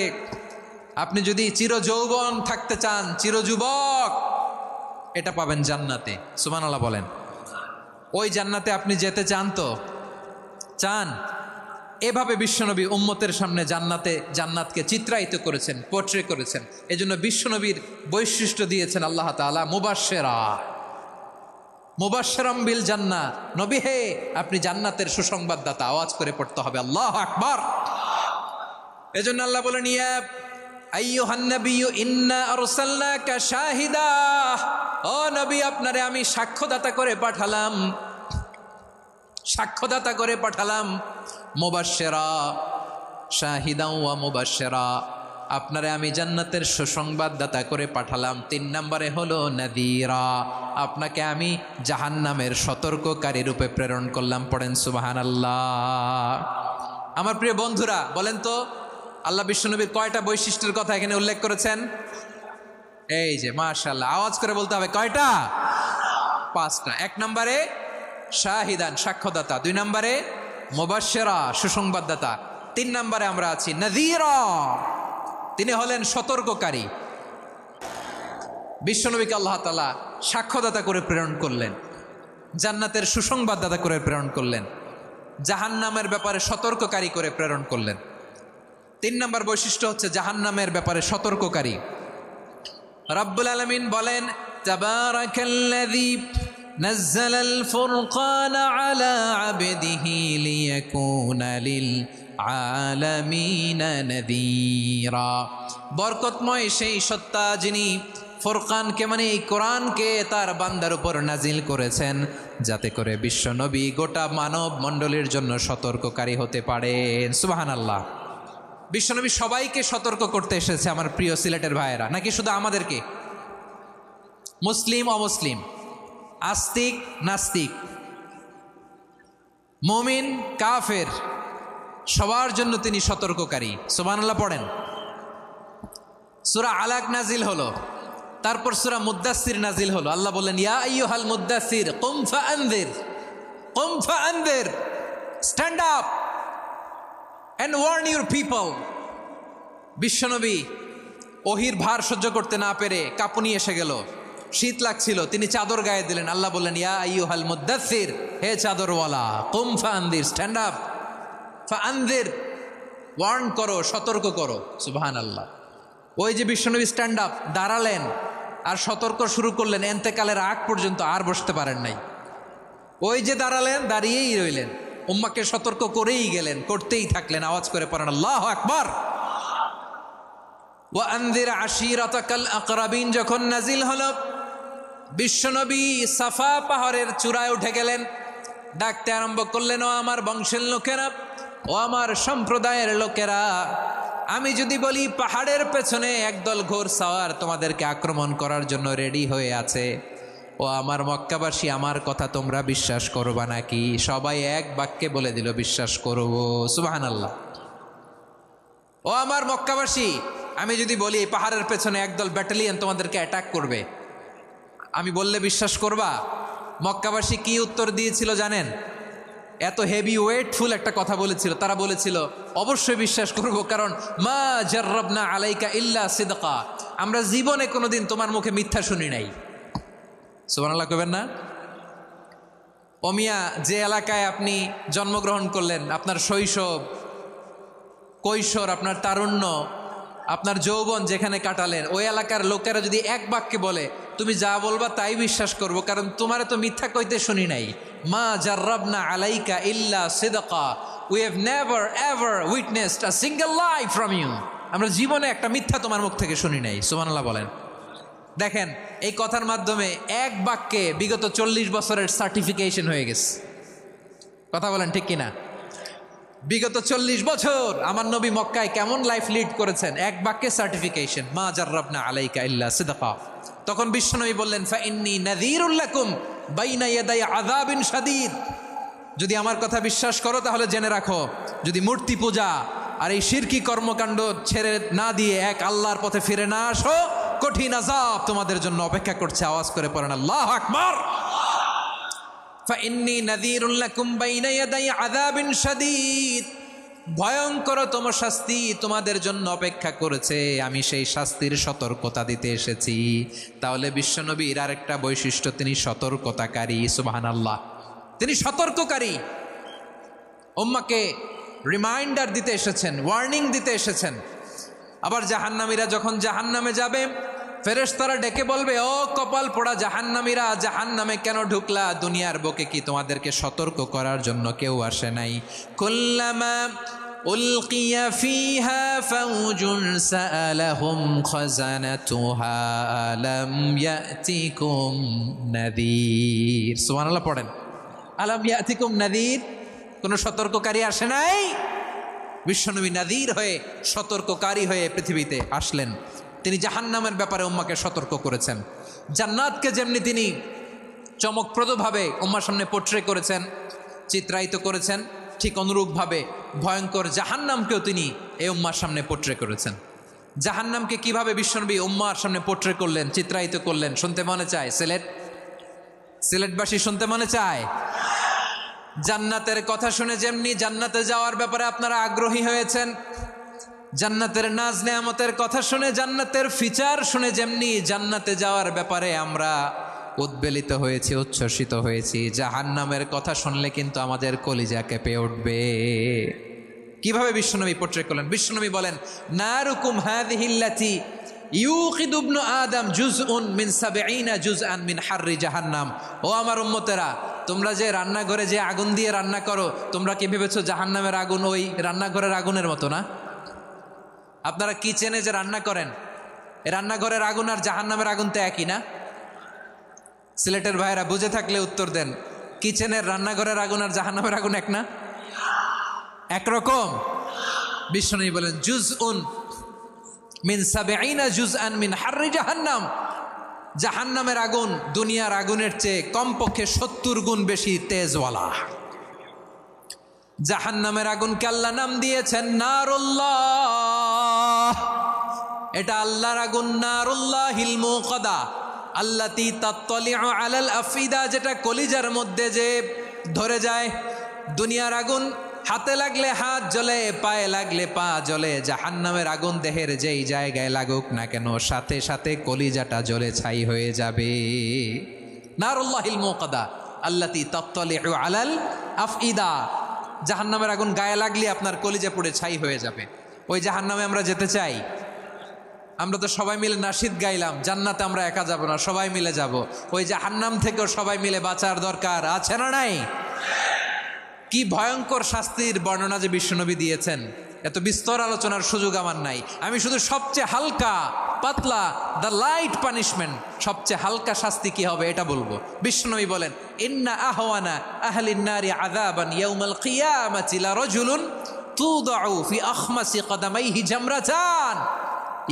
আপনি যদি চির যৌবন থাকতে চান, চির যুবক, এটা পাবেন জান্নাতে। সুবহানাল্লাহ বলেন। ওই জান্নাতে আপনি যেতে চান তো? চান? এভাবে বিশ্বনবী উম্মতের সামনে জান্নাতকে চিত্রায়িত করেছেন, পোর্ট্রে করেছেন। এজন্য বিশ্বনবীর বৈশিষ্ট্য দিয়েছেন আল্লাহ তাআলা মুবাশশিরাম বিল জান্নাহ। নবী হে, আপনি জান্নাতের সুসংবাদদাতা। আওয়াজ করে পড়তে হবে আল্লাহু আকবার। এজন্য আল্লাহ বলেন, ইয়া আইয়ুহান নাবিয়্যু ইন্না আরসালনাকা শাহিদা, ও নবী, আপনারে আমি সাক্ষ্যদাতা করে পাঠালাম, সাক্ষ্যদাতা করে পাঠালাম। মুবাশশিরা, শাহিদা ওয়া মুবাশশিরা, আপনারে আমি জান্নাতের সুসংবাদদাতা করে পাঠালাম। 3 নম্বরে হলো নাযীরা, আপনাকে আমি জাহান্নামের সতর্ককারী রূপে প্রেরণ করলাম। পড়েন সুবহানাল্লাহ। আমার প্রিয় বন্ধুরা, বলেন তো আল্লাহ বিশ্বনবীর কয়টা বৈশিষ্ট্যের কথা এখানে উল্লেখ করেছেন? এই যে মাশাআল্লাহ, আওয়াজ করে বলতে হবে, কয়টা? 5টা। 1 নম্বরে শাহিদান, সাক্ষ্যদাতা। 2 নম্বরে মুবাশশিরা, সুসংবাদদাতা। 3 নম্বরে আমরা আছি নাযীরা, তিনি হলেন সতর্ককারী। বিশ্বনবীকে আল্লাহ তাআলা সাক্ষ্যদাতা করে প্রেরণ করলেন, জান্নাতের সুসংবাদদাতা করে প্রেরণ করলেন, জাহান্নামের ব্যাপারে সতর্ককারী করে প্রেরণ করলেন। 3 নম্বর বৈশিষ্ট্য হচ্ছে জাহান্নামের ব্যাপারে সতর্ককারী। রব্বুল আলামিন বলেন, তাবারাকাল্লাযী নাযালাল ফুরকানা আলা আবদিহি লিয়াকুনা লিল আলামিনা নাযীরা। বরকতময় সেই সত্তা যিনি ফুরকানকে, মানে এই কোরআনকে তার বান্দার উপর নাজিল করেছেন, যাতে করে বিশ্ব নবী গোটা মানব মণ্ডলীর জন্য সতর্ককারী হতে পারেন। সুবহানাল্লাহ। বিশ্বনবী সবাইকে সতর্ক করতে এসেছে, আমার প্রিয় সিলেটের ভাইয়েরা, নাকি শুধু আমাদেরকে? মুসলিম অমুসলিম, আস্তিক নাস্তিক, মুমিন কাফের, সবার জন্য তিনি সতর্ককারী। সুবহানাল্লাহ পড়েন। সূরা আলাক নাজিল হলো, তারপর সূরা মুদ্দাসসির নাজিল হলো। আল্লাহ বললেন, ইয়া আইয়ুহাল মুদ্দাসসির কুম ফাআনযির, কুম ফাআনযির, stand up and warn your people. বিশ্বনবী ওহির ভার সহ্য করতে না পেরে কাঁপুনি এসে গেল, শীত লাগছিল, তিনি চাদর গায়ে দিলেন। আল্লাহ বললেন, ইয়া আইয়ুহাল মুদ্দাসসির, হে চাদরওয়ালা, কুম ফাআনযির, স্ট্যান্ড আপ, ফাআনযির, ওয়ার্ন করো, সতর্ক করো। সুবহানাল্লাহ। ওই যে বিশ্বনবী স্ট্যান্ড আপ, দাঁড়ালেন আর সতর্ক শুরু করলেন, এন্তেকালের আগ পর্যন্ত আর বসতে পারেন নাই। ওই যে দাঁড়ালেন, দাঁড়িয়েই রইলেন, উম্মাকে সতর্ক করেই গেলেন, করতেই থাকলেন। আওয়াজ করে পড়েন আল্লাহু আকবার। ওয়া আনযির আশীরাতাকাল আকরাবিন যখন নাজিল হলো, বিশ্বনবী সাফা পাহাড়ের চূড়ায় উঠে গেলেন, ডাকতে আরম্ভ করলেন, ও আমার বংশের লোকেরা, ও আমার সম্প্রদায়ের লোকেরা, আমি যদি বলি পাহাড়ের পেছনে একদল ঘোড়সাওয়ার তোমাদেরকে আক্রমণ করার জন্য রেডি হয়ে আছে, ও আমার মক্কাবাসী, আমার কথা তোমরা বিশ্বাস করবা নাকি? সবাই এক বাক্যে বলে দিল, বিশ্বাস করব। সুবহানাল্লাহ। ও আমার মক্কাবাসী, আমি যদি বলি পাহাড়ের পেছনে একদল ব্যাটালিয়ন তোমাদেরকে অ্যাটাক করবে, আমি বললে বিশ্বাস করবা? মক্কাবাসী কি উত্তর দিয়েছিল জানেন? এত হেভি ওয়েটফুল একটা কথা বলেছিল। তারা বলেছিল, অবশ্যই বিশ্বাস করব, কারণ মা জাররাবনা আলাইকা ইল্লা সিদকা, আমরা জীবনে কোনোদিন তোমার মুখে মিথ্যা শুনি নাই। সুবহানাল্লাহ কইবেন না? ও মিয়া, যে এলাকায় আপনি জন্মগ্রহণ করলেন, আপনার শৈশব, কৈশোর, আপনার তারুণ্য, আপনার যৌবন যেখানে কাটালেন ওই এলাকার লোকেরা যদি এক বাক্যে বলে তুমি যা বলবা তাই বিশ্বাস করব, কারণ তোমারে তো মিথ্যা কইতে শুনি নাই। মা জাররাবনা আলাইকা ইল্লা সিদকা, we have never ever witnessed a single lie from you. আমরা জীবনে একটা মিথ্যা তোমার মুখ থেকে শুনি নাই। সুবহানাল্লাহ বলেন। দেখেন এই কথার মাধ্যমে এক বাক্যে বিগত 40 বছরের সার্টিফিকেশন হয়ে গেছে। কথা বলেন ঠিক কিনা? বিগত 40 বছর আমার নবী মক্কায় কেমন লাইফ লিড করেছেন, এক বাক্যে সার্টিফিকেশন, মা জাররাবনা আলাইকা ইল্লা সিদকা। তখন বিশ্বনবী বললেন ফাইন্নী নাযীরুল লাকুম বাইনা ইয়াদাই আযাবিন শাদীদ। যদি আমার কথা বিশ্বাস করো তাহলে জেনে রাখো, যদি মূর্তি পূজা আর এই শিরকি কর্মকাণ্ড ছেড়ে না দিয়ে এক আল্লাহর পথে ফিরে না আসো, কঠিন আযাব তোমাদের জন্য অপেক্ষা করছে। আওয়াজ করে পড়েন আল্লাহু আকবার। ফাইন্নী নাযীরুল লাকুম বাইনা ইয়াদাই আযাবিন শাদীদ, ভয়ঙ্করতম শাস্তি তোমাদের জন্য অপেক্ষা করেছে, আমি সেই শাস্তির সতর্কতা দিতে এসেছি। তাহলে বিশ্বনবীর আরেকটা বৈশিষ্ট্য, তিনি সতর্কতাকারী। সুবহানাল্লাহ, তিনি সতর্ককারী। উম্মাকে রিমাইন্ডার দিতে এসেছেন, ওয়ার্নিং দিতে এসেছেন। আবার জাহান্নামীরা যখন জাহান্নামে যাবে, ফেরেশতারা ডেকে বলবে, ও কপাল পোড়া জাহান্নামীরা, জাহান্নামে কেন ঢুকলা? দুনিয়ার বুকে কি তোমাদেরকে সতর্ক করার জন্য কেউ আসে নাই? কুল্লামা উলকিয়া ফিহা ফাউজুন সাআলাহুম খাজানাতুহা আলাম ইয়াতিকুম নাযীর। সুবহানাল্লাহ পড়েন। আলাম ইয়াতিকুম নাযীর, কোন সতর্ককারী আসে নাই? বিশ্বনবী নাযীর হয়ে, সতর্ককারী হয়ে পৃথিবীতে আসলেন। তিনি জাহান্নামের ব্যাপারে উম্মাকে সতর্ক করেছেন। জান্নাতকে যেমনি তিনি চমকপ্রদভাবে উম্মার সামনে পোট্রে করেছেন, চিত্রায়িত করেছেন, ঠিক অনুরূপভাবে ভয়ঙ্কর জাহান্নামকেও তিনি এই উম্মার সামনে পোট্রে করেছেন। জাহান্নামকে কিভাবে বিশ্বনবী উম্মার সামনে পোট্রে করলেন, চিত্রায়িত করলেন, শুনতে মনে চায়? সিলেটবাসী শুনতে মনে চায়? জান্নাতের কথা শুনে যেমনি জান্নাতে যাওয়ার ব্যাপারে আপনারা আগ্রহী হয়েছেন, জান্নাতের নাজ নেয়ামতের কথা শুনে, জান্নাতের ফিচার শুনে যেমনি জান্নাতে যাওয়ার ব্যাপারে আমরা উদ্বেলিত হয়েছি, উচ্ছ্বসিত হয়েছি, জাহান্নামের কথা শুনলে কিন্তু আমাদের কলিজা কেঁপে উঠবে। কিভাবে বিশ্বনবী পোট্রে করলেন? বিশ্বনবী বলেন, নারুকুম হাযিহিল্লাতী ইউকিদু ইবনু আদম জুজউন মিন ৭০ জুজআন মিন হাররি জাহান্নাম। ও আমার উম্মতেরা, তোমরা যে রান্নাঘরে যে আগুন দিয়ে রান্না করো, তোমরা কি ভেবেছো জাহান্নামের আগুন ওই রান্নাঘরের আগুনের মতো না? আপনারা কিচেনে যে রান্না করেন, রান্নাঘরের আগুন আর জাহান্নামের আগুন তো একই না? সিলেটের ভাইরা বুঝে থাকলে উত্তর দেন, কিচেনের রান্নাঘরের আগুন আর জাহান্নামের আগুন এক না? একরকম? বিশ্বনবী বলেন, জুজউন মিন ৭০ জুজআন মিন হাররি জাহান্নাম। জাহান্নামের আগুন দুনিয়ার আগুনের চেয়ে কমপক্ষে ৭০ গুণ বেশি তেজওয়ালা। জাহান্নামের আগুনকে আল্লাহ নাম দিয়েছেন নারুল্লাহ। এটা আল্লাহর আগুন, নারুল্লাহিল মুকাদা আল্লাতী তাত্তালিউ আলাল আফিদা, যেটা কলিজার মধ্যে যে ধরে যায়। দুনিয়ার আগুন হাতে লাগলে হাত জ্বলে, পায়ে লাগলে পা জ্বলে। জাহান্নামের আগুন দেহের যেই জায়গায় লাগুক না কেন, সাথে সাথে কলিজাটা জ্বলে ছাই হয়ে যাবে। নারুল্লাহিল মুকাদা আল্লাতী তাত্তালিউ আলাল আফইদা, জাহান্নামের আগুন গায়ে লাগলে আপনার কলিজা পুড়ে ছাই হয়ে যাবে। ওই জাহান্নামে আমরা যেতে চাই? আমরা তো সবাই মিলে নাশিদ গাইলাম, জান্নাতে আমরা একা যাব না, সবাই মিলে যাব। ওই জাহান্নাম থেকেও সবাই মিলে বাঁচার দরকার আছে না নাই? কি ভয়ঙ্কর শাস্তির বর্ণনা যে বিশ্বনবী দিয়েছেন, এত বিস্তর আলোচনার সুযোগ আমার নাই। আমি শুধু সবচেয়ে হালকা পাতলা, দ্য লাইট পানিশমেন্ট, সবচেয়ে হালকা শাস্তি কি হবে এটা বলবো। বিশ্বনবী বলেন, ইন্না আহওয়ানা আহলিন নারি আযাবান ইয়াউমাল কিয়ামাতি লারাজুলুন তুদাউ ফি আখমাসি কদামাইহি জামরাতান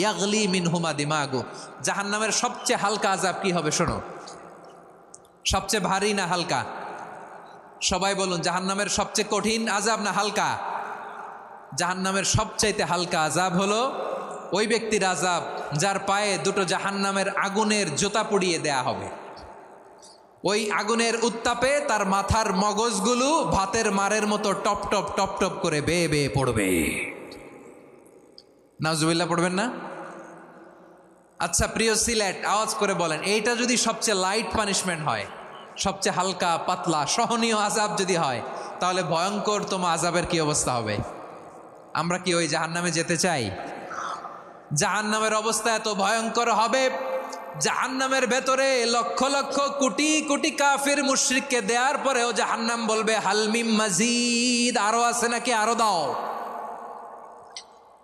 ইয়াগলি মিনহুমা দিমাগু। জাহান্নামের সবচেয়ে হালকা আযাব কি হবে শোনো। সবচেয়ে ভারী না হালকা? সবাই বলুন, জাহান্নামের সবচেয়ে কঠিন আযাব না হালকা? জাহান্নামের সবচাইতে হালকা আযাব হলো ওই ব্যক্তির আযাব যার পায়ে দুটো জাহান্নামের আগুনের জুতা পুড়িয়ে দেয়া হবে। ওই আগুনের উত্তাপে তার মাথার মগজগুলো ভাতের মারের মতো টপ টপ টপ টপ করে বেয়ে বেয়ে পড়বে। নাউজুবিল্লাহ পড়বেন না? আচ্ছা প্রিয় সিলেট, আওয়াজ করে বলেন, এইটা যদি সবচেয়ে লাইট পানিশমেন্ট হয়, সবচেয়ে হালকা পাতলা সহনীয় আযাব যদি হয়, তাহলে ভয়ঙ্করতম আযাবের কি অবস্থা হবে? আমরা কি ওই জাহান্নামে যেতে চাই? জাহান্নামের অবস্থা এত ভয়ঙ্কর হবে, জাহান্নামের ভেতরে লক্ষ লক্ষ কোটি কোটি কাফির মুশরিককে দেওয়ার পরেও জাহান্নাম বলবে হালমিম মাজিদ, আরো আছে নাকি, আরো দাও।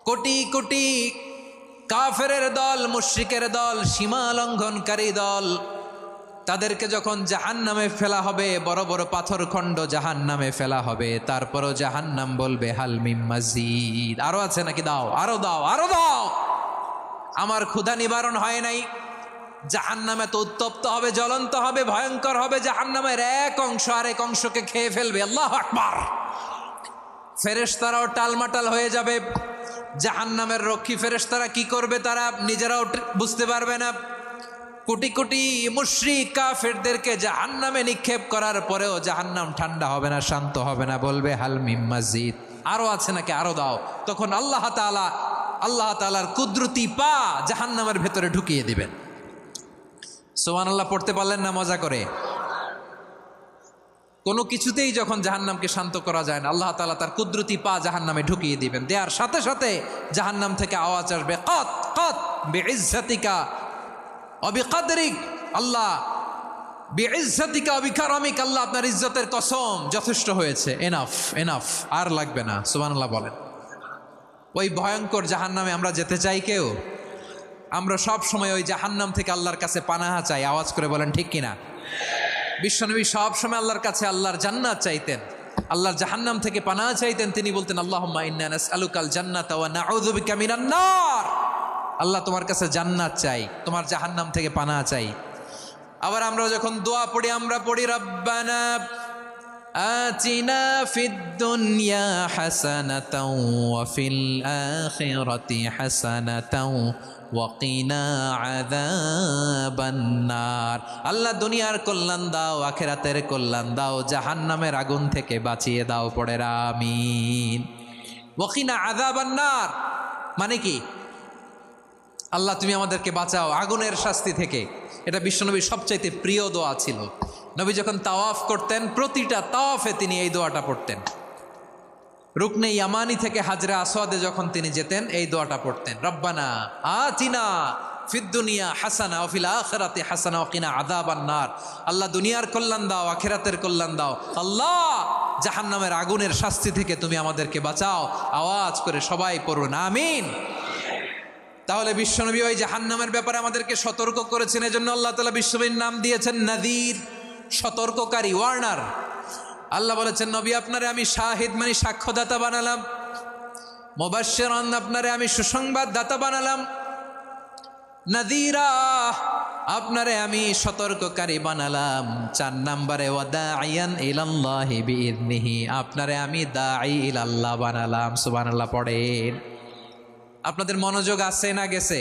কোটি কোটি কাফেরের দল, মুশরিকের দল, সীমা লঙ্ঘনকারী দল, তাদেরকে যখন জাহান্নামে ফেলা হবে, বড় বড় পাথর খণ্ড জাহান্নামে ফেলা হবে, তারপরও জাহান্নাম বলবে হালমিম মাজিদ, আরো আছে নাকি, দাও, আরো দাও, আরো দাও। আমার ক্ষুধা নিবারণ হয় নাই। জাহান্নামে তো উত্তপ্ত হবে, জ্বলন্ত হবে, ভয়ঙ্কর হবে। জাহান্নামের এক অংশ আরেক অংশকে খেয়ে ফেলবে। আল্লাহু আকবার। ফেরেশতারাও টালমাটাল হয়ে যাবে। জাহান্নামের রক্ষী ফেরেশতারা কি করবে তারা নিজেরাও বুঝতে পারবে না। কোটি কোটি মুশরিক কাফেরদেরকে জাহান্নামে নিক্ষেপ করার পরেও জাহান্নাম ঠান্ডা হবে না, শান্ত হবে না, বলবে হাল মিম মাজিদ, আরো আছে নাকি, আরো দাও। তখন আল্লাহ তাআলার কুদরতি পা জাহান্নামের ভেতরে ঢুকিয়ে দিবেন। সুবহানাল্লাহ পড়তে পারলেন না মজা করে? কোনো কিছুতেই যখন জাহান্নামকে শান্ত করা যায় না, আল্লাহ তাআলা তার কুদরতি পা জাহান্নামে ঢুকিয়ে দিবেন। দেওয়ার সাথে সাথে জাহান্নাম থেকে আওয়াজ আসবে, কত কত বিইজ্জাতিকা ওয়া বিকদরিক, আল্লাহ বিইজ্জাতিকা ওয়া বিকারামিক, আল্লাহ আপনার ইজ্জতের কসম, যথেষ্ট হয়েছে, এনাফ এনাফ, আর লাগবে না। সুবহানাল্লাহ বলেন। ওই ভয়ঙ্কর জাহান্নামে আমরা যেতে চাই কেউ? আমরা সব সময় ওই জাহান্নাম থেকে আল্লাহর কাছে পানাহা চাই। আওয়াজ করে বলেন ঠিক কিনা? বিশ্বনবী সব সময় আল্লাহর কাছে আল্লাহর জান্নাত চাইতেন, আল্লাহর জাহান্নাম থেকে পানাহা চাইতেন। তিনি বলতেন আল্লাহুম্মা ইন্না নাসআলুকাল জান্নাতা ওয়া নাউযু বিকা মিনান নার। আল্লাহ তোমার কাছে জান্নাত চাই, তোমার জাহান্নাম থেকে পানাহা চাই। আবার আমরা যখন দোয়া পড়ি, আমরা পড়ি রব্বানা আতিনা ফিদ দুনিয়া হাসানাতাও ওয়া ফিল আখিরাতি হাসানাতাও ওয়া কিনা আযাবান নার। আল্লাহ দুনিয়ার কল্যাণ দাও, আখিরাতের কল্যাণ দাও, জাহান্নামের আগুন থেকে বাঁচিয়ে দাও। পড়ে আমিন। ওয়া কিনা আযাবান নার মানে কি? আল্লাহ তুমি আমাদেরকে বাঁচাও আগুনের শাস্তি থেকে। এটা বিশ্বনবীর সবচাইতে প্রিয় দোয়া ছিল। নবী যখন তাওয়াফ করতেন, প্রতিটা তাওয়াফে তিনি এই দোয়াটা পড়তেন। রুকনে ইয়ামানি থেকে হাজরে আসওয়াদে যখন তিনি যেতেন, এই দোয়াটা পড়তেন, রব্বানা আতিনা ফিদ দুনিয়া হাসানা ওয়া ফিল আখিরাতি হাসানা ওয়া কিনা আযাবান নার। আল্লাহ দুনিয়ার কল্যাণ দাও, আখিরাতের কল্যাণ দাও। আল্লাহ জাহান্নামের আগুনের শাস্তি থেকে তুমি আমাদেরকে বাঁচাও। আওয়াজ করে সবাই পড়ুন আমিন। তাহলে বিশ্বনবী ওই জাহান্নামের ব্যাপারে আমাদেরকে সতর্ক করেছেন। এজন্য আল্লাহ তাআলা বিশ্বনবীর নাম দিয়েছেন নাযীর, সতর্ককারী, ওয়ার্নার। আল্লাহ বলেছেন নবী আপনারে আমি শাহিদ মানে সাক্ষ্যদাতা বানালাম, মুবাশশিরান আপনারে আমি সুসংবাদ দাতা বানালাম, নাযীরা আপনারে আমি সতর্ককারী বানালাম। 4 নম্বরে ওয়া দাঈয়ান ইলাল্লাহি বিইذনিহি, আপনারে আমি দাঈ ইলাল্লাহ বানালাম। সুবহানাল্লাহ পড়েন। আপনাদের মনোযোগ আছে না গেছে?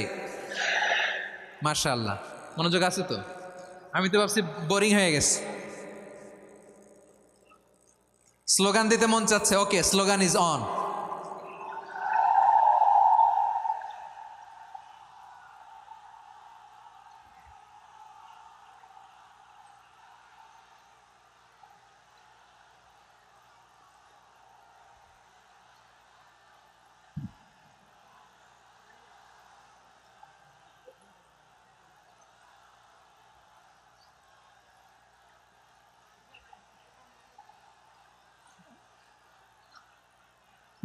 মাশাআল্লাহ মনোযোগ আছে তো। আমি তো ভাবছি বোরিং হয়ে গেছে। স্লোগান দিতে মন চাচ্ছে। ওকে, স্লোগান ইজ অন।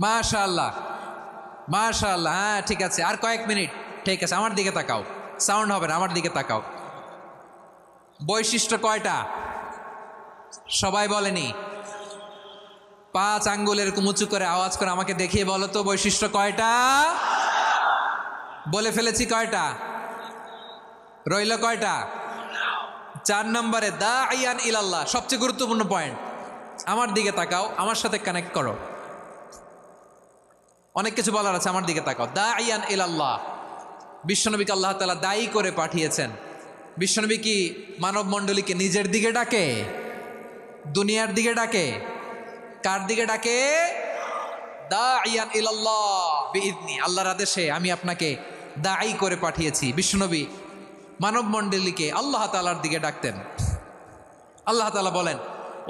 মাশাআল্লাহ মাশাআল্লাহ। হ্যাঁ ঠিক আছে, আর কয়েক মিনিট। ঠিক আছে, আমার দিকে তাকাও, সাউন্ড হবে না, আমার দিকে তাকাও। বৈশিষ্ট্য কয়টা সবাই বলেনি? 5 আঙ্গুলের উঁচু করে আওয়াজ করে আমাকে দেখিয়ে বলো তো বৈশিষ্ট্য কয়টা? বলে ফেলেছি কয়টা? রইল কয়টা? 4 নম্বরে দাঈয়ান ইলাল্লাহ, সবচেয়ে গুরুত্বপূর্ণ পয়েন্ট। আমার দিকে তাকাও, আমার সাথে কানেক্ট করো। অনেক কিছু বলার আছে, আমার দিকে তাকাও। দাঈয়ান ইলাল্লাহ, বিশ্বনবীকে আল্লাহ তাআলা দায়ী করে পাঠিয়েছেন। বিশ্বনবী কি মানব মণ্ডলীকে নিজের দিকে ডাকে? দুনিয়ার দিকে ডাকে? কার দিকে ডাকে? দাঈয়ান ইলাল্লাহ বিইذনি, আল্লাহর আদেশে আমি আপনাকে দায়ী করে পাঠিয়েছি। বিশ্বনবী মানব মণ্ডলীকে আল্লাহ তাআলার দিকে ডাকতেন। আল্লাহ তাআলা বলেন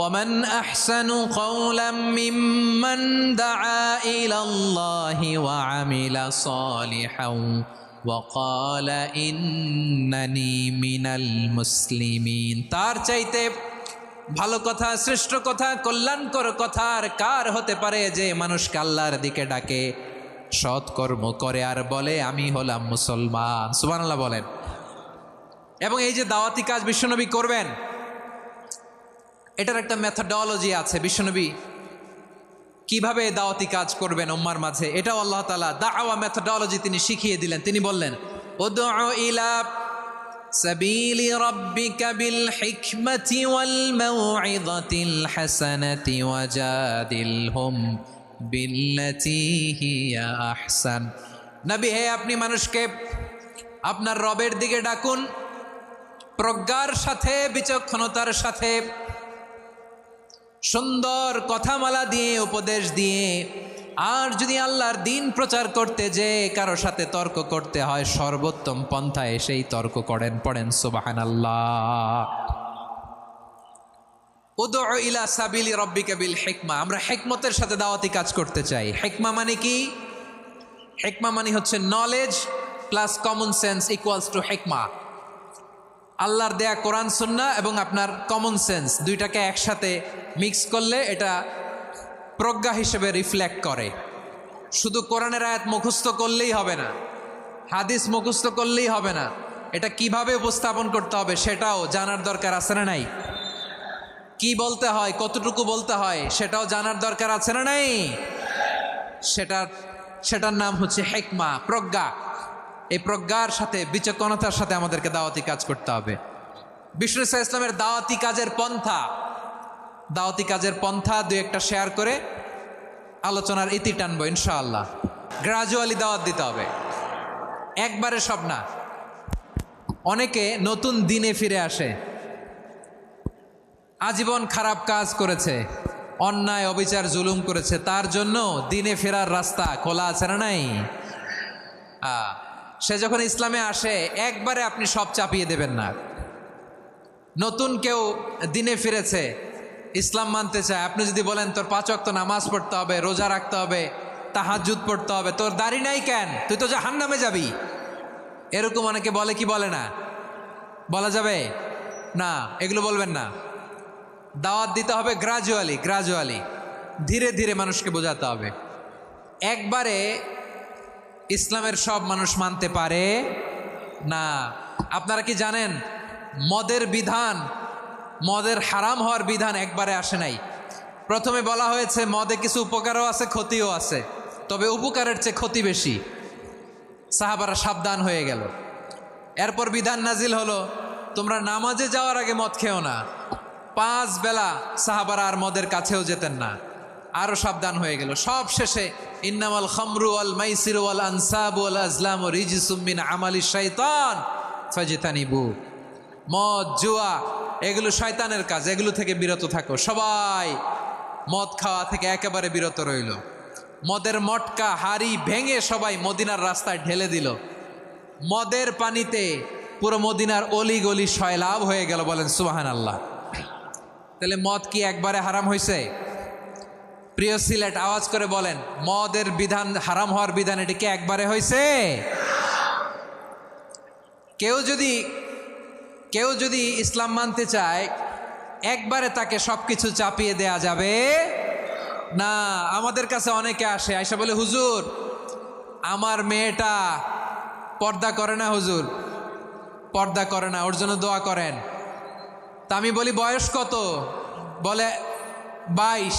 ومن أحسن قولا ممن دعا إلى الله وعمل صالحا وقال إنني من المسلمين। তার চাইতে ভালো কথা, শ্রেষ্ঠ কথা, কল্যাণকর কথা আর কার হতে পারে যে মানুষকে আল্লাহর দিকে ডাকে, সৎকর্ম করে আর বলে আমি হলাম মুসলমান। সুবহানাল্লাহ বলেন। এবং এই যে দাওয়াতি কাজ বিশ্বনবী করবেন, এটার একটা মেথডোলজি আছে। বিশ্বনবী কিভাবে দাওয়াতি কাজ করবেন উম্মার মাঝে, এটাও আল্লাহ তাআলা দাওয়া মেথডোলজি তিনি শিখিয়ে দিলেন। তিনি বললেন, উদউ ইলা সাবিলি রাব্বিকা বিল হিকমাতি ওয়াল মাউইযাতিল হাসানাতি ওয়াজাদিলহুম বিল্লাতী হিয়া আহসান। নবী হে, আপনি মানুষকে আপনার রবের দিকে ডাকুন প্রজ্ঞার সাথে, বিচক্ষণতার সাথে, সুন্দর কথামালা দিয়ে, উপদেশ দিয়ে। আর যদি আল্লাহর দিন প্রচার করতে যে কারো সাথে তর্ক করতে হয়, সর্বোত্তম পন্থায় সেই তর্ক করেন। পড়েন সুবহানাল্লাহ। উদউ ইলা সাবিলি রাব্বিকা বিল হিকমা। আমরা হিকমতের সাথে দাওয়াতি কাজ করতে চাই। হিকমা মানে কি? হিকমা মানে হচ্ছে knowledge plus common sense equals to হিকমা। আল্লাহর দেয়া কোরআন সুন্নাহ এবং আপনার কমন সেন্স দুইটাকে একসাথে মিক্স করলে এটা প্রজ্ঞা হিসেবে রিফ্লেক্ট করে। শুধু কোরআনের আয়াত মুখস্থ করলেই হবে না, হাদিস মুখস্থ করলেই হবে না, এটা কিভাবে উপস্থাপন করতে হবে সেটাও জানার দরকার আছে না নাই? কি বলতে হয়, কতটুকু বলতে হয় সেটাও জানার দরকার আছে না নাই? সেটার নাম হচ্ছে হিকমা, প্রজ্ঞা। এই প্রজ্ঞার সাথে, বিচক্ষণতার সাথে আমাদেরকে দাওয়াতি কাজ করতে হবে। বিষ্ণু ইসলামের দাওয়াতি কাজের পন্থা দুই একটা শেয়ার করে আলোচনার ইতি টানবো ইনশাআল্লাহ। গ্রাজুয়ালি দাওয়াত দিতে হবে, একবারে সব না। অনেকে নতুন দিনে ফিরে আসে, আজীবন খারাপ কাজ করেছে, অন্যায় অবিচার জুলুম করেছে, তার জন্য দিনে ফেরার রাস্তা খোলা আছে না নাই? সে যখন ইসলামে আসে একবারে আপনি সব চাপিয়ে দেবেন না। নতুন কেউ দিনে ফিরেছে, ইসলাম মানতে চায়, আপনি যদি বলেন তোর 5 ওয়াক্ত নামাজ পড়তে হবে, রোজা রাখতে হবে, তাহাজ্জুদ পড়তে হবে, তোর দাড়ি নাই কেন, তুই তো জাহান্নামে যাবি, এরকম অনেকে বলে কি বলে না? বলা যাবে না, এগুলো বলবেন না। দাওয়াত দিতে হবে গ্রাজুয়ালি, ধীরে ধীরে মানুষকে বোঝাতে হবে। একবারে ইসলামের সব মানুষ মানতে পারে না। আপনারা কি জানেন মদের হারাম হওয়ার বিধান একবারে আসে নাই। প্রথমে বলা হয়েছে মদে কিছু উপকারও আছে, ক্ষতিও আছে, তবে উপকারের চেয়ে ক্ষতি বেশি। সাহাবারা সাবধান হয়ে গেল। এরপর বিধান নাজিল হলো, তোমরা নামাজে যাওয়ার আগে মদ খেও না। 5 বেলা সাহাবারা আর মদের কাছেও যেতেন না, আরো সাবধান হয়ে গেল। সব শেষে ইন্নামাল খামরু ওয়াল মাইসিরু ওয়াল আনসাবু ওয়াল আজলামু রিজসুম মিন আমালিশ শাইতান ফাজতানিবু। মদ, জুয়া এগুলো শয়তানের কাজ, এগুলো থেকে বিরত থাকো। সবাই মদ খাওয়া থেকে একেবারে বিরত রইল। মদের মটকা হাড়ি ভেঙে সবাই মদিনার রাস্তায় ঢেলে দিল। মদের পানিতে পুরো মদিনার অলি গলি সয়লাভ হয়ে গেল। বলেন সুবহানাল্লাহ। তাহলে মদ কি একবারে হারাম হয়েছে? প্রিয় সিলেট আওয়াজ করে বলেন, মদের বিধান, হারাম হওয়ার বিধান এটি কি একবারে হয়েছে? কেউ যদি ইসলাম মানতে চায় একবারে তাকে সবকিছু চাপিয়ে দেয়া যাবে না। আমাদের কাছে অনেকে আসে, আয়সা বলে, হুজুর আমার মেয়েটা পর্দা করে না, হুজুর পর্দা করে না, ওর জন্য দোয়া করেন। তা আমি বলি বয়স কত? বলে 22।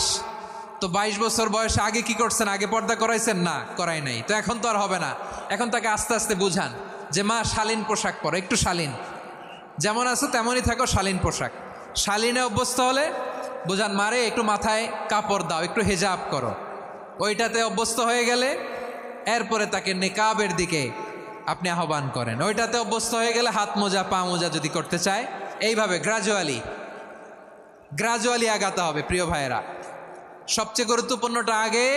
তো 22 বছর বয়সে আগে কি করছেন? আগে পর্দা করাইছেন? না, করাই নাই। তো এখন তো আর হবে না। এখন তাকে আস্তে আস্তে বুঝান যে মা শালীন পোশাক পরো, একটু শালীন, যেমন আছো তেমনই থাকো, শালীন পোশাক। শালীনে অভ্যস্ত হলে বুঝান, মারে একটু মাথায় কাপড় দাও, একটু হেজাব করো। ওইটাতে অভ্যস্ত হয়ে গেলে এরপরে তাকে নিকাবের দিকে আপনি আহ্বান করেন। ওইটাতে অভ্যস্ত হয়ে গেলে হাত মোজা, পা মোজা যদি করতে চায়, এইভাবে গ্রাজুয়ালি আগাতে হবে। প্রিয় ভাইয়েরা, সবচেয়ে গুরুত্বপূর্ণটা আগে,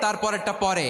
তারপরেরটা পরে।